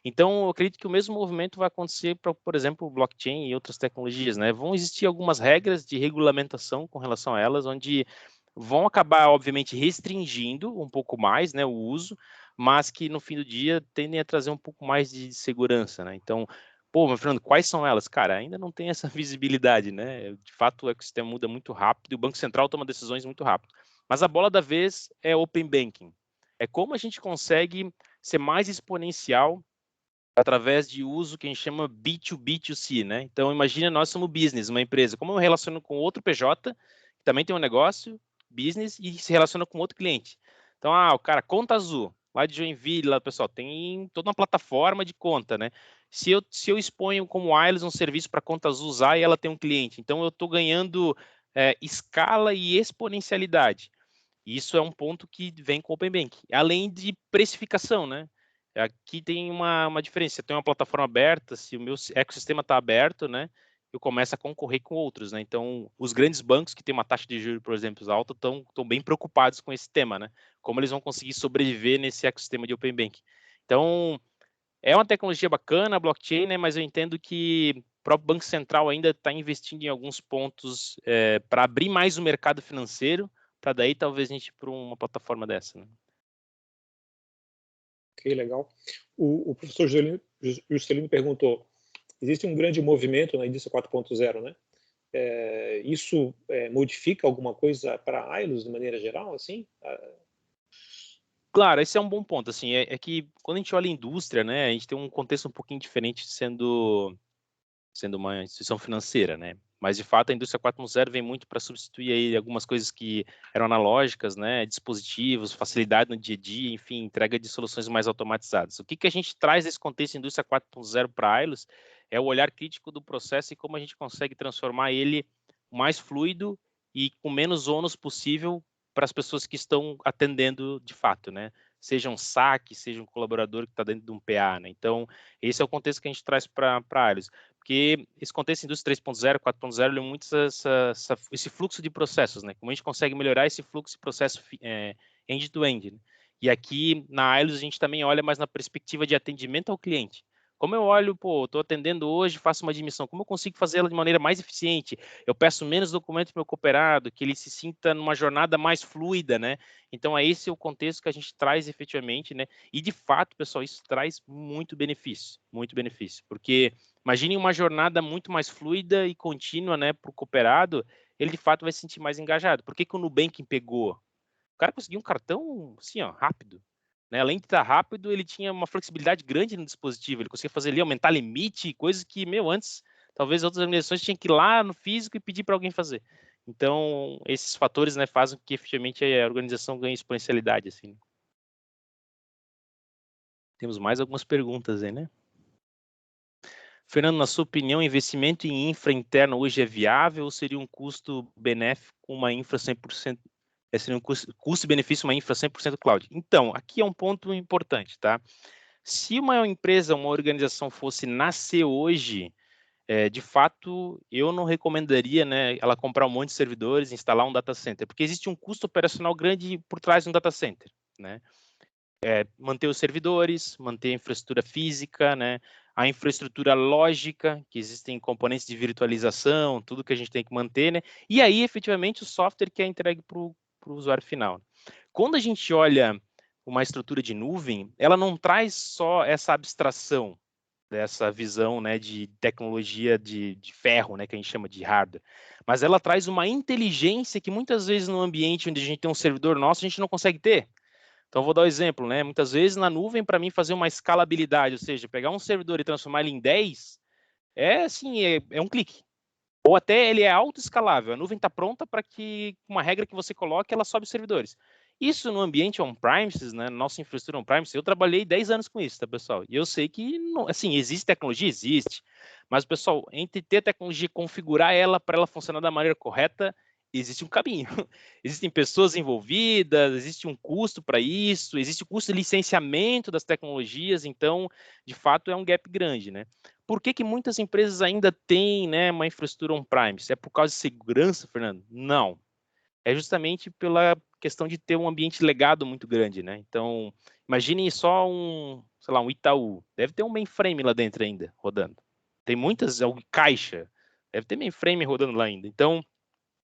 Então, eu acredito que o mesmo movimento vai acontecer para, por exemplo, o blockchain e outras tecnologias, né? Vão existir algumas regras de regulamentação com relação a elas, onde vão acabar, obviamente, restringindo um pouco mais, né, o uso, mas que no fim do dia tendem a trazer um pouco mais de segurança, né? Então, pô, meu Fernando, quais são elas? Cara, ainda não tem essa visibilidade, né? De fato, o ecossistema muda muito rápido e o Banco Central toma decisões muito rápido. Mas a bola da vez é Open Banking. É como a gente consegue ser mais exponencial através de uso que a gente chama B2B2C, né? Então, imagina, nós somos business, uma empresa. Como eu me relaciono com outro PJ, que também tem um negócio, business, e se relaciona com outro cliente. Então, o cara, Conta Azul, lá de Joinville, lá, pessoal, tem toda uma plataforma de conta, né? Se eu exponho como wireless um serviço para Conta Azul usar e ela tem um cliente, então eu estou ganhando escala e exponencialidade. Isso é um ponto que vem com o Open Banking. Além de precificação, né? Aqui tem uma diferença. Tem uma plataforma aberta, se o meu ecossistema está aberto, né? Eu começo a concorrer com outros, né? Então, os grandes bancos que têm uma taxa de juros, por exemplo, alta, estão bem preocupados com esse tema, né? Como eles vão conseguir sobreviver nesse ecossistema de Open Banking. Então, é uma tecnologia bacana, a blockchain, né? Mas eu entendo que o próprio Banco Central ainda está investindo em alguns pontos para abrir mais o mercado financeiro, para daí talvez a gente ir para uma plataforma dessa, né? Ok, legal. O professor Juscelino perguntou, existe um grande movimento na indústria 4.0, né? Isso modifica alguma coisa para a Ailos de maneira geral, assim? Claro, esse é um bom ponto, assim, é que quando a gente olha a indústria, né, a gente tem um contexto um pouquinho diferente sendo uma instituição financeira, né? Mas de fato a indústria 4.0 vem muito para substituir aí algumas coisas que eram analógicas, né? Dispositivos, facilidade no dia a dia, enfim, entrega de soluções mais automatizadas. O que a gente traz nesse contexto indústria 4.0 para a Ailos é o olhar crítico do processo e como a gente consegue transformar ele mais fluido e com menos ônus possível para as pessoas que estão atendendo de fato, né? Seja um saque, seja um colaborador que está dentro de um PA, né? Então, esse é o contexto que a gente traz para a Ailos. Porque esse contexto indústria 3.0, 4.0, ele é muito esse fluxo de processos, né? Como a gente consegue melhorar esse fluxo de processo end-to-end, né? E aqui na Ailos a gente também olha mais na perspectiva de atendimento ao cliente. Como eu olho, estou atendendo hoje, faço uma admissão, como eu consigo fazer ela de maneira mais eficiente? Eu peço menos documentos para o meu cooperado, que ele se sinta numa jornada mais fluida, né? Então, é esse o contexto que a gente traz efetivamente, né? E, de fato, pessoal, isso traz muito benefício, porque imagine uma jornada muito mais fluida e contínua, né, para o cooperado, ele, de fato, vai se sentir mais engajado. Por que o Nubank pegou? O cara conseguiu um cartão, assim, ó, rápido. Né? Além de estar rápido, ele tinha uma flexibilidade grande no dispositivo. Ele conseguia fazer ali, aumentar limite, coisas que, antes, talvez outras organizações tinham que ir lá no físico e pedir para alguém fazer. Então, esses fatores, né, fazem com que, efetivamente, a organização ganhe exponencialidade, assim. Temos mais algumas perguntas aí, né? Fernando, na sua opinião, investimento em infra interna hoje é viável ou seria um custo benéfico uma infra 100%? Seria um custo-benefício uma infra 100% cloud? Então, aqui é um ponto importante, tá? Se uma empresa, uma organização fosse nascer hoje, de fato, eu não recomendaria, né, ela comprar um monte de servidores, instalar um data center, porque existe um custo operacional grande por trás de um data center, né? Manter os servidores, manter a infraestrutura física, né? A infraestrutura lógica, que existem componentes de virtualização, tudo que a gente tem que manter, né? E aí, efetivamente, o software que é entregue para o usuário final. Quando a gente olha uma estrutura de nuvem, ela não traz só essa abstração, dessa visão, né, de tecnologia de ferro, né, que a gente chama de hardware. Mas ela traz uma inteligência que muitas vezes no ambiente onde a gente tem um servidor nosso, a gente não consegue ter. Então, vou dar um exemplo, né? Muitas vezes na nuvem, para mim, fazer uma escalabilidade, ou seja, pegar um servidor e transformar ele em 10, assim, é um clique. Ou até ele é autoescalável. A nuvem está pronta para que uma regra que você coloque, ela sobe os servidores. Isso no ambiente on-premises, né? Nossa infraestrutura on-premises, eu trabalhei 10 anos com isso, tá, pessoal? E eu sei que, não, assim, existe tecnologia? Existe. Mas, pessoal, entre ter tecnologia e configurar ela para ela funcionar da maneira correta, existe um caminho. Existem pessoas envolvidas, existe um custo para isso, existe o custo de licenciamento das tecnologias, então, de fato, é um gap grande, né? Por que muitas empresas ainda têm, né, uma infraestrutura on-premise? É por causa de segurança, Fernando? Não. É justamente pela questão de ter um ambiente legado muito grande, né? Então, imaginem só sei lá, um Itaú. Deve ter um mainframe lá dentro ainda, rodando. Tem muitas, caixa. Deve ter mainframe rodando lá ainda. Então,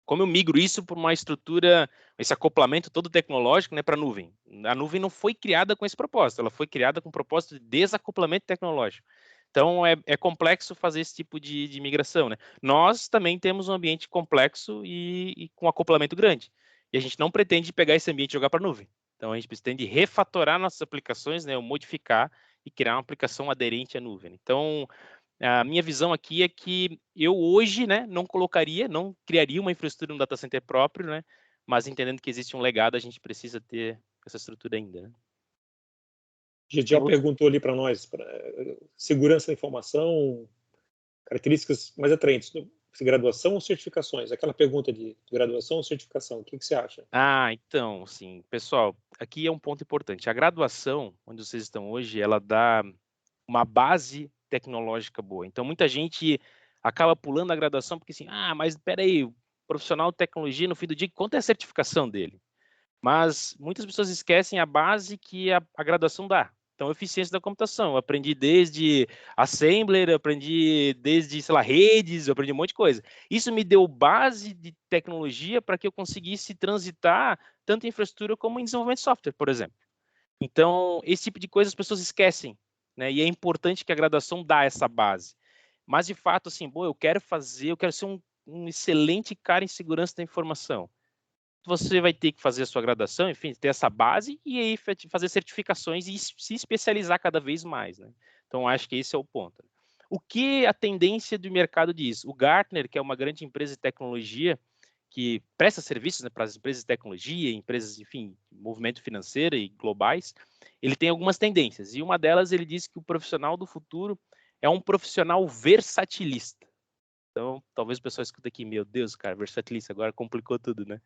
como eu migro isso para uma estrutura, esse acoplamento todo tecnológico, né, para a nuvem? A nuvem não foi criada com esse propósito, ela foi criada com o propósito de desacoplamento tecnológico. Então, é complexo fazer esse tipo de migração, né? Nós também temos um ambiente complexo e com acoplamento grande. E a gente não pretende pegar esse ambiente e jogar para a nuvem. Então, a gente pretende refatorar nossas aplicações, né, ou modificar e criar uma aplicação aderente à nuvem. Então, a minha visão aqui é que eu hoje, né, não criaria uma infraestrutura, um data center próprio, né, mas entendendo que existe um legado, a gente precisa ter essa estrutura ainda, né? A gente já perguntou ali para nós, segurança da informação, características mais atraentes, graduação ou certificações? Aquela pergunta de graduação ou certificação, o que você acha? Então, sim, pessoal, aqui é um ponto importante. A graduação, onde vocês estão hoje, ela dá uma base tecnológica boa. Então, muita gente acaba pulando a graduação porque assim, mas espera aí, o profissional de tecnologia, no fim do dia, quanto é a certificação dele? Mas muitas pessoas esquecem a base que a graduação dá. Então, eficiência da computação. Eu aprendi desde assembler, eu aprendi desde, sei lá, redes, eu aprendi um monte de coisa. Isso me deu base de tecnologia para que eu conseguisse transitar tanto em infraestrutura como em desenvolvimento de software, por exemplo. Então, esse tipo de coisa as pessoas esquecem, né? E é importante que a graduação dá essa base. Mas, de fato, assim, eu quero ser um excelente cara em segurança da informação. Você vai ter que fazer a sua graduação, enfim, ter essa base e aí fazer certificações e se especializar cada vez mais, né? Então, acho que esse é o ponto. O que a tendência do mercado diz? O Gartner, que é uma grande empresa de tecnologia que presta serviços, né, para as empresas de tecnologia, empresas, enfim, movimento financeiro e globais, ele tem algumas tendências. E uma delas, ele diz que o profissional do futuro é um profissional versatilista. Então, talvez o pessoal escuta aqui, meu Deus, cara, versatilista, agora complicou tudo, né?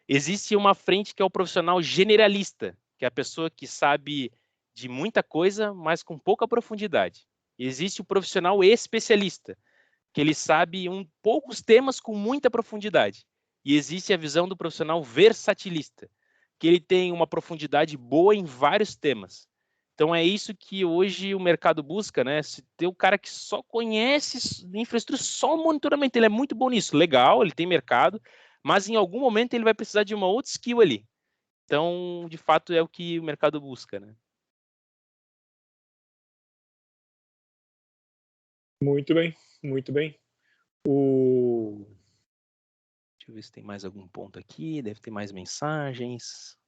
Existe uma frente que é o profissional generalista, que é a pessoa que sabe de muita coisa, mas com pouca profundidade. E existe o profissional especialista, que ele sabe poucos temas com muita profundidade. E existe a visão do profissional versatilista, que ele tem uma profundidade boa em vários temas. Então é isso que hoje o mercado busca, né? Se tem o cara que só conhece infraestrutura, só monitoramento, ele é muito bom nisso, legal, ele tem mercado, mas em algum momento ele vai precisar de uma outra skill ali. Então, de fato, é o que o mercado busca, né? Muito bem, muito bem. Deixa eu ver se tem mais algum ponto aqui, deve ter mais mensagens.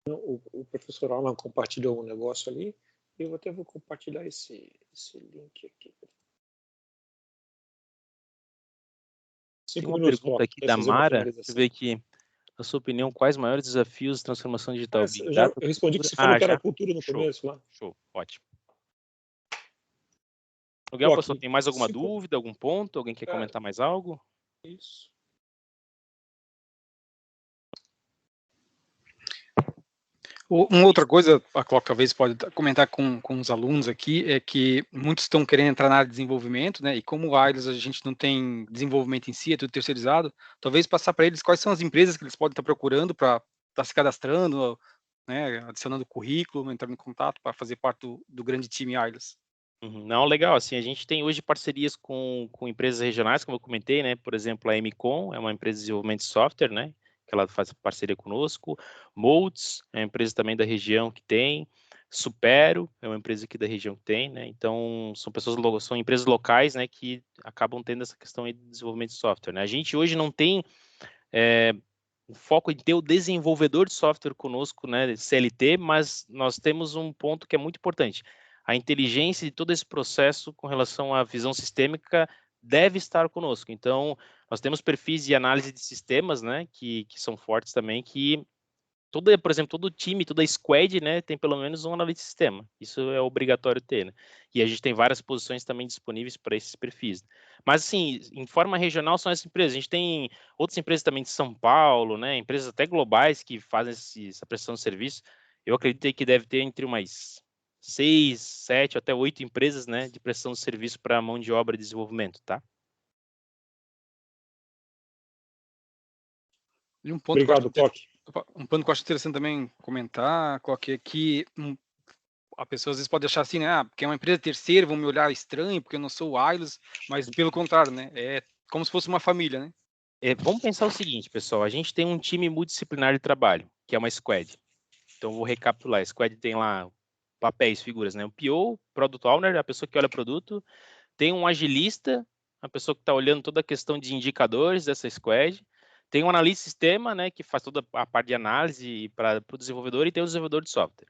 O professor Alan compartilhou um negócio ali, e eu até vou compartilhar esse link aqui. Tem uma pergunta aqui da Mara, deixa eu ver aqui. Na sua opinião, quais maiores desafios de transformação digital? Eu respondi que você falou que era cultura no começo lá. Show, ótimo. Alguém, pessoal, tem mais alguma dúvida, algum ponto? Alguém quer comentar mais algo? Isso. Uma outra coisa, a Clock talvez pode comentar com os alunos aqui, é que muitos estão querendo entrar na área de desenvolvimento, né? E como o Ailes a gente não tem desenvolvimento em si, é tudo terceirizado, talvez passar para eles quais são as empresas que eles podem estar procurando para estar se cadastrando, né? Adicionando currículo, entrando em contato para fazer parte do grande time Ailes. Não, legal, assim, a gente tem hoje parcerias com empresas regionais, como eu comentei, né? Por exemplo, a MCOM é uma empresa de desenvolvimento de software, né? Que ela faz parceria conosco. Molds é uma empresa também da região que tem. Supero é uma empresa aqui da região que tem, né? Então são empresas locais, né, que acabam tendo essa questão aí de desenvolvimento de software, né? A gente hoje não tem o foco em ter o desenvolvedor de software conosco, né, CLT, mas nós temos um ponto que é muito importante. A inteligência de todo esse processo com relação à visão sistêmica deve estar conosco. Então, nós temos perfis de análise de sistemas, né, que são fortes também, que por exemplo, todo time, toda squad, né, tem pelo menos um analista de sistema. Isso é obrigatório ter, né? E a gente tem várias posições também disponíveis para esses perfis. Mas, assim, em forma regional são essas empresas. A gente tem outras empresas também de São Paulo, né, empresas até globais que fazem essa prestação de serviço. Eu acredito que deve ter entre umas 6, 7, até 8 empresas, né, de prestação de serviço para mão de obra e desenvolvimento, tá? E um ponto Obrigado, Coque. que eu acho interessante também comentar, Coque, é que a pessoa às vezes pode achar assim, né, porque é uma empresa terceira, vão me olhar estranho, porque eu não sou o Ailos, mas pelo contrário, né, é como se fosse uma família, né? Vamos pensar o seguinte, pessoal, a gente tem um time multidisciplinar de trabalho, que é uma squad. Então, vou recapitular. A squad tem lá papéis, figuras, né? O PO, Product Owner, a pessoa que olha o produto. Tem um agilista, a pessoa que está olhando toda a questão de indicadores dessa squad. Tem um analista de sistema, né? Que faz toda a parte de análise para o desenvolvedor. E tem o desenvolvedor de software.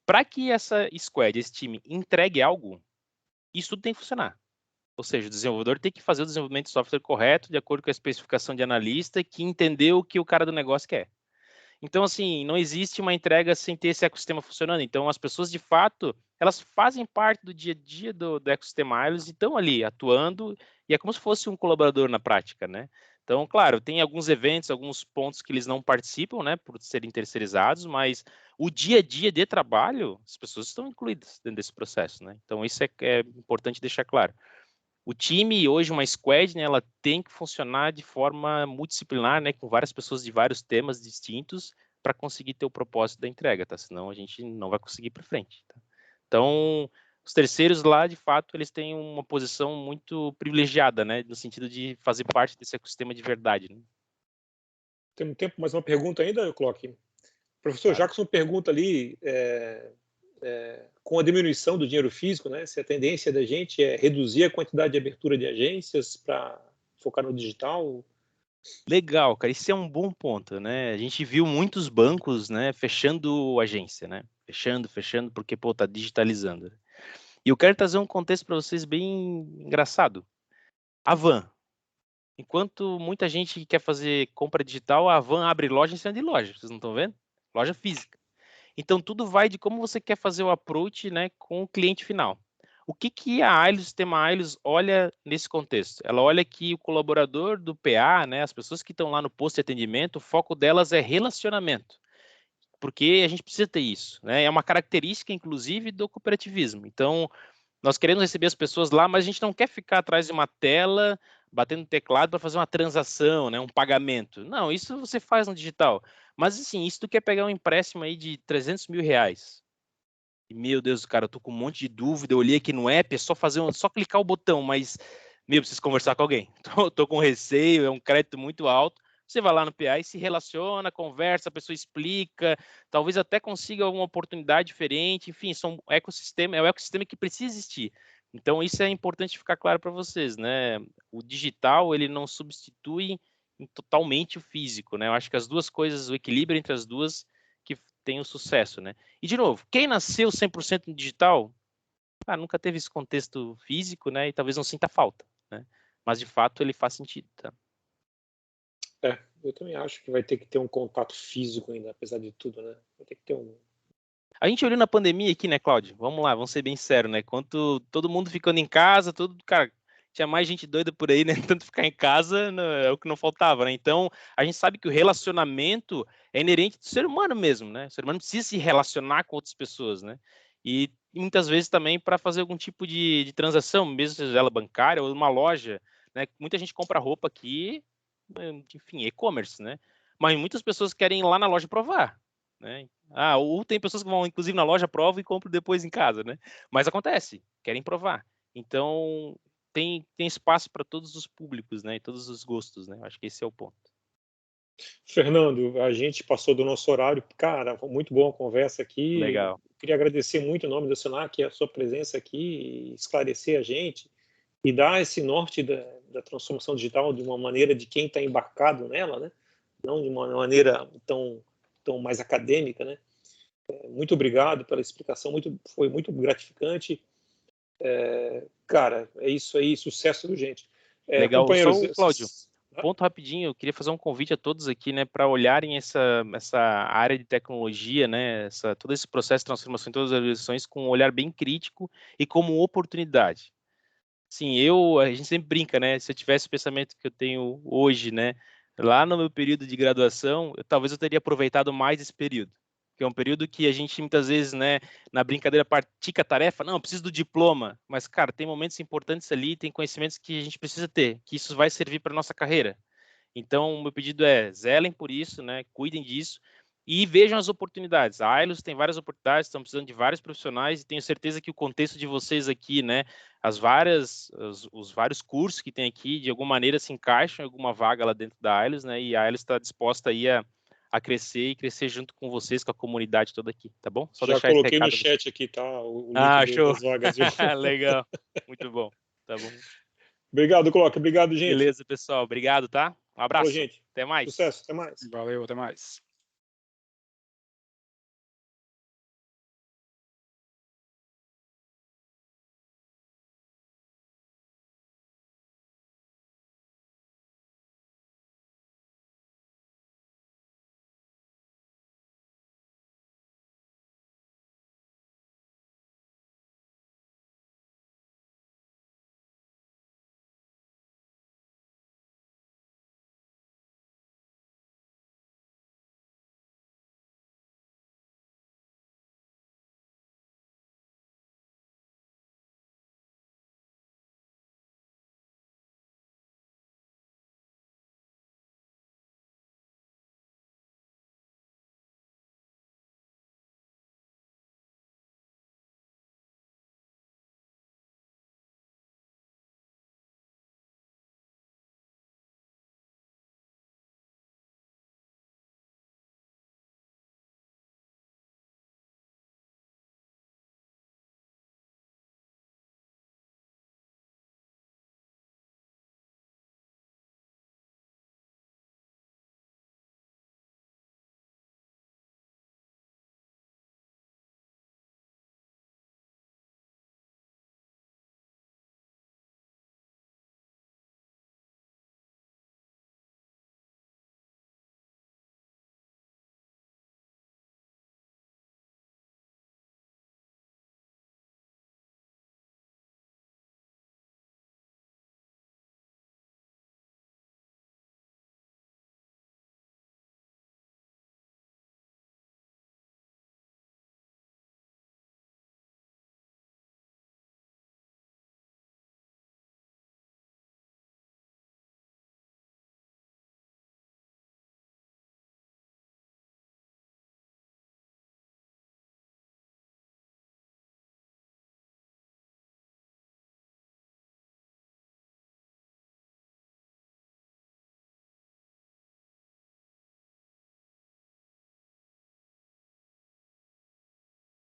Para que essa squad, esse time, entregue algo, isso tudo tem que funcionar. Ou seja, o desenvolvedor tem que fazer o desenvolvimento de software correto, de acordo com a especificação de analista, que entendeu o que o cara do negócio quer. Então, assim, não existe uma entrega sem ter esse ecossistema funcionando. Então, as pessoas, de fato, elas fazem parte do dia a dia do ecossistema Ailos e estão ali atuando, e é como se fosse um colaborador na prática, né? Então, claro, tem alguns eventos, alguns pontos que eles não participam, né, por serem terceirizados, mas o dia a dia de trabalho, as pessoas estão incluídas dentro desse processo, né? Então, isso é importante deixar claro. O time, hoje, uma squad, né, ela tem que funcionar de forma multidisciplinar, né, com várias pessoas de vários temas distintos para conseguir ter o propósito da entrega, tá? Senão a gente não vai conseguir ir para frente, tá? Então, os terceiros lá, de fato, eles têm uma posição muito privilegiada, né, no sentido de fazer parte desse ecossistema de verdade, né? Temos tempo mais uma pergunta ainda, Cloque? Professor Claro. Jackson pergunta ali, com a diminuição do dinheiro físico, né, se a tendência da gente é reduzir a quantidade de abertura de agências para focar no digital. Legal, cara, isso é um bom ponto, né? A gente viu muitos bancos, né, fechando agência, né? Fechando, porque, pô, tá digitalizando. E eu quero trazer um contexto para vocês bem engraçado. A Van. Enquanto muita gente quer fazer compra digital, a Van abre loja em cima de loja. Vocês não estão vendo? Loja física. Então, tudo vai de como você quer fazer o approach, né, com o cliente final. O que a Ailos, o sistema Ailos, olha nesse contexto? Ela olha que o colaborador do PA, né, as pessoas que estão lá no posto de atendimento, o foco delas é relacionamento. Porque a gente precisa ter isso, né? É uma característica, inclusive, do cooperativismo. Então, nós queremos receber as pessoas lá, mas a gente não quer ficar atrás de uma tela, batendo teclado para fazer uma transação, né, um pagamento. Não, isso você faz no digital. Mas, assim, se tu quer pegar um empréstimo aí de 300 mil reais, e, meu Deus, cara, eu tô com um monte de dúvida, eu olhei aqui no app, é só clicar o botão, mas, meu, preciso conversar com alguém. Tô com receio, é um crédito muito alto. Você vai lá no PA e se relaciona, conversa, a pessoa explica, talvez até consiga alguma oportunidade diferente, enfim, é o ecossistema que precisa existir. Então, isso é importante ficar claro para vocês, né? O digital, ele não substitui totalmente o físico, né? Eu acho que as duas coisas, o equilíbrio entre as duas, que tem o sucesso, né? E, de novo, quem nasceu 100% no digital, nunca teve esse contexto físico, né? E talvez não sinta falta, né? Mas, de fato, ele faz sentido, tá? Eu também acho que vai ter que ter um contato físico ainda, apesar de tudo, né? Vai ter que ter um. A gente olhou na pandemia aqui, né, Cláudio? Vamos lá, vamos ser bem sérios, né? Quanto todo mundo ficando em casa, cara, tinha mais gente doida por aí, né? Tanto ficar em casa é o que não faltava, né? Então, a gente sabe que o relacionamento é inerente do ser humano mesmo, né? O ser humano precisa se relacionar com outras pessoas, né? E muitas vezes também para fazer algum tipo de transação, mesmo seja ela bancária ou uma loja, né? Muita gente compra roupa aqui, enfim, e-commerce, né? Mas muitas pessoas querem ir lá na loja provar, né? Ou tem pessoas que vão, inclusive, na loja, provam e compram depois em casa, né? Mas acontece, querem provar. Então, tem espaço para todos os públicos, né? E todos os gostos, né? Acho que esse é o ponto. Fernando, a gente passou do nosso horário. Cara, muito boa a conversa aqui. Legal. Queria agradecer muito em nome do Senac a sua presença aqui, e esclarecer a gente e dar esse norte da transformação digital de uma maneira de quem está embarcado nela, né? Não de uma maneira tão mais acadêmica, né? Muito obrigado pela explicação, foi muito gratificante. Cara, é isso aí, sucesso, gente. Legal. Companheiros, Só, Cláudio, ponto rapidinho, eu queria fazer um convite a todos aqui, né, para olharem essa área de tecnologia, né, todo esse processo de transformação em todas as organizações com um olhar bem crítico e como oportunidade. Sim, a gente sempre brinca, né, se eu tivesse o pensamento que eu tenho hoje, né, lá no meu período de graduação, talvez eu teria aproveitado mais esse período, que é um período que a gente muitas vezes, né, na brincadeira pratica a tarefa, não, eu preciso do diploma, mas, cara, tem momentos importantes ali, tem conhecimentos que a gente precisa ter, que isso vai servir para nossa carreira. Então, o meu pedido é, zelem por isso, né, cuidem disso e vejam as oportunidades. A Ailus tem várias oportunidades, estão precisando de vários profissionais e tenho certeza que o contexto de vocês aqui, né, os vários cursos que tem aqui, de alguma maneira se encaixam em alguma vaga lá dentro da Ailus, né, e a Ailus está disposta aí a crescer e crescer junto com vocês, com a comunidade toda aqui, tá bom? Só já deixar esse coloquei no recado. chat aqui, tá? O link Show! das vagas. Viu? Legal, muito bom, tá bom. Obrigado, Coloca. Obrigado, gente. Beleza, pessoal, obrigado, tá? Um Falou, abraço, gente. até mais. Sucesso, até mais. Valeu, até mais.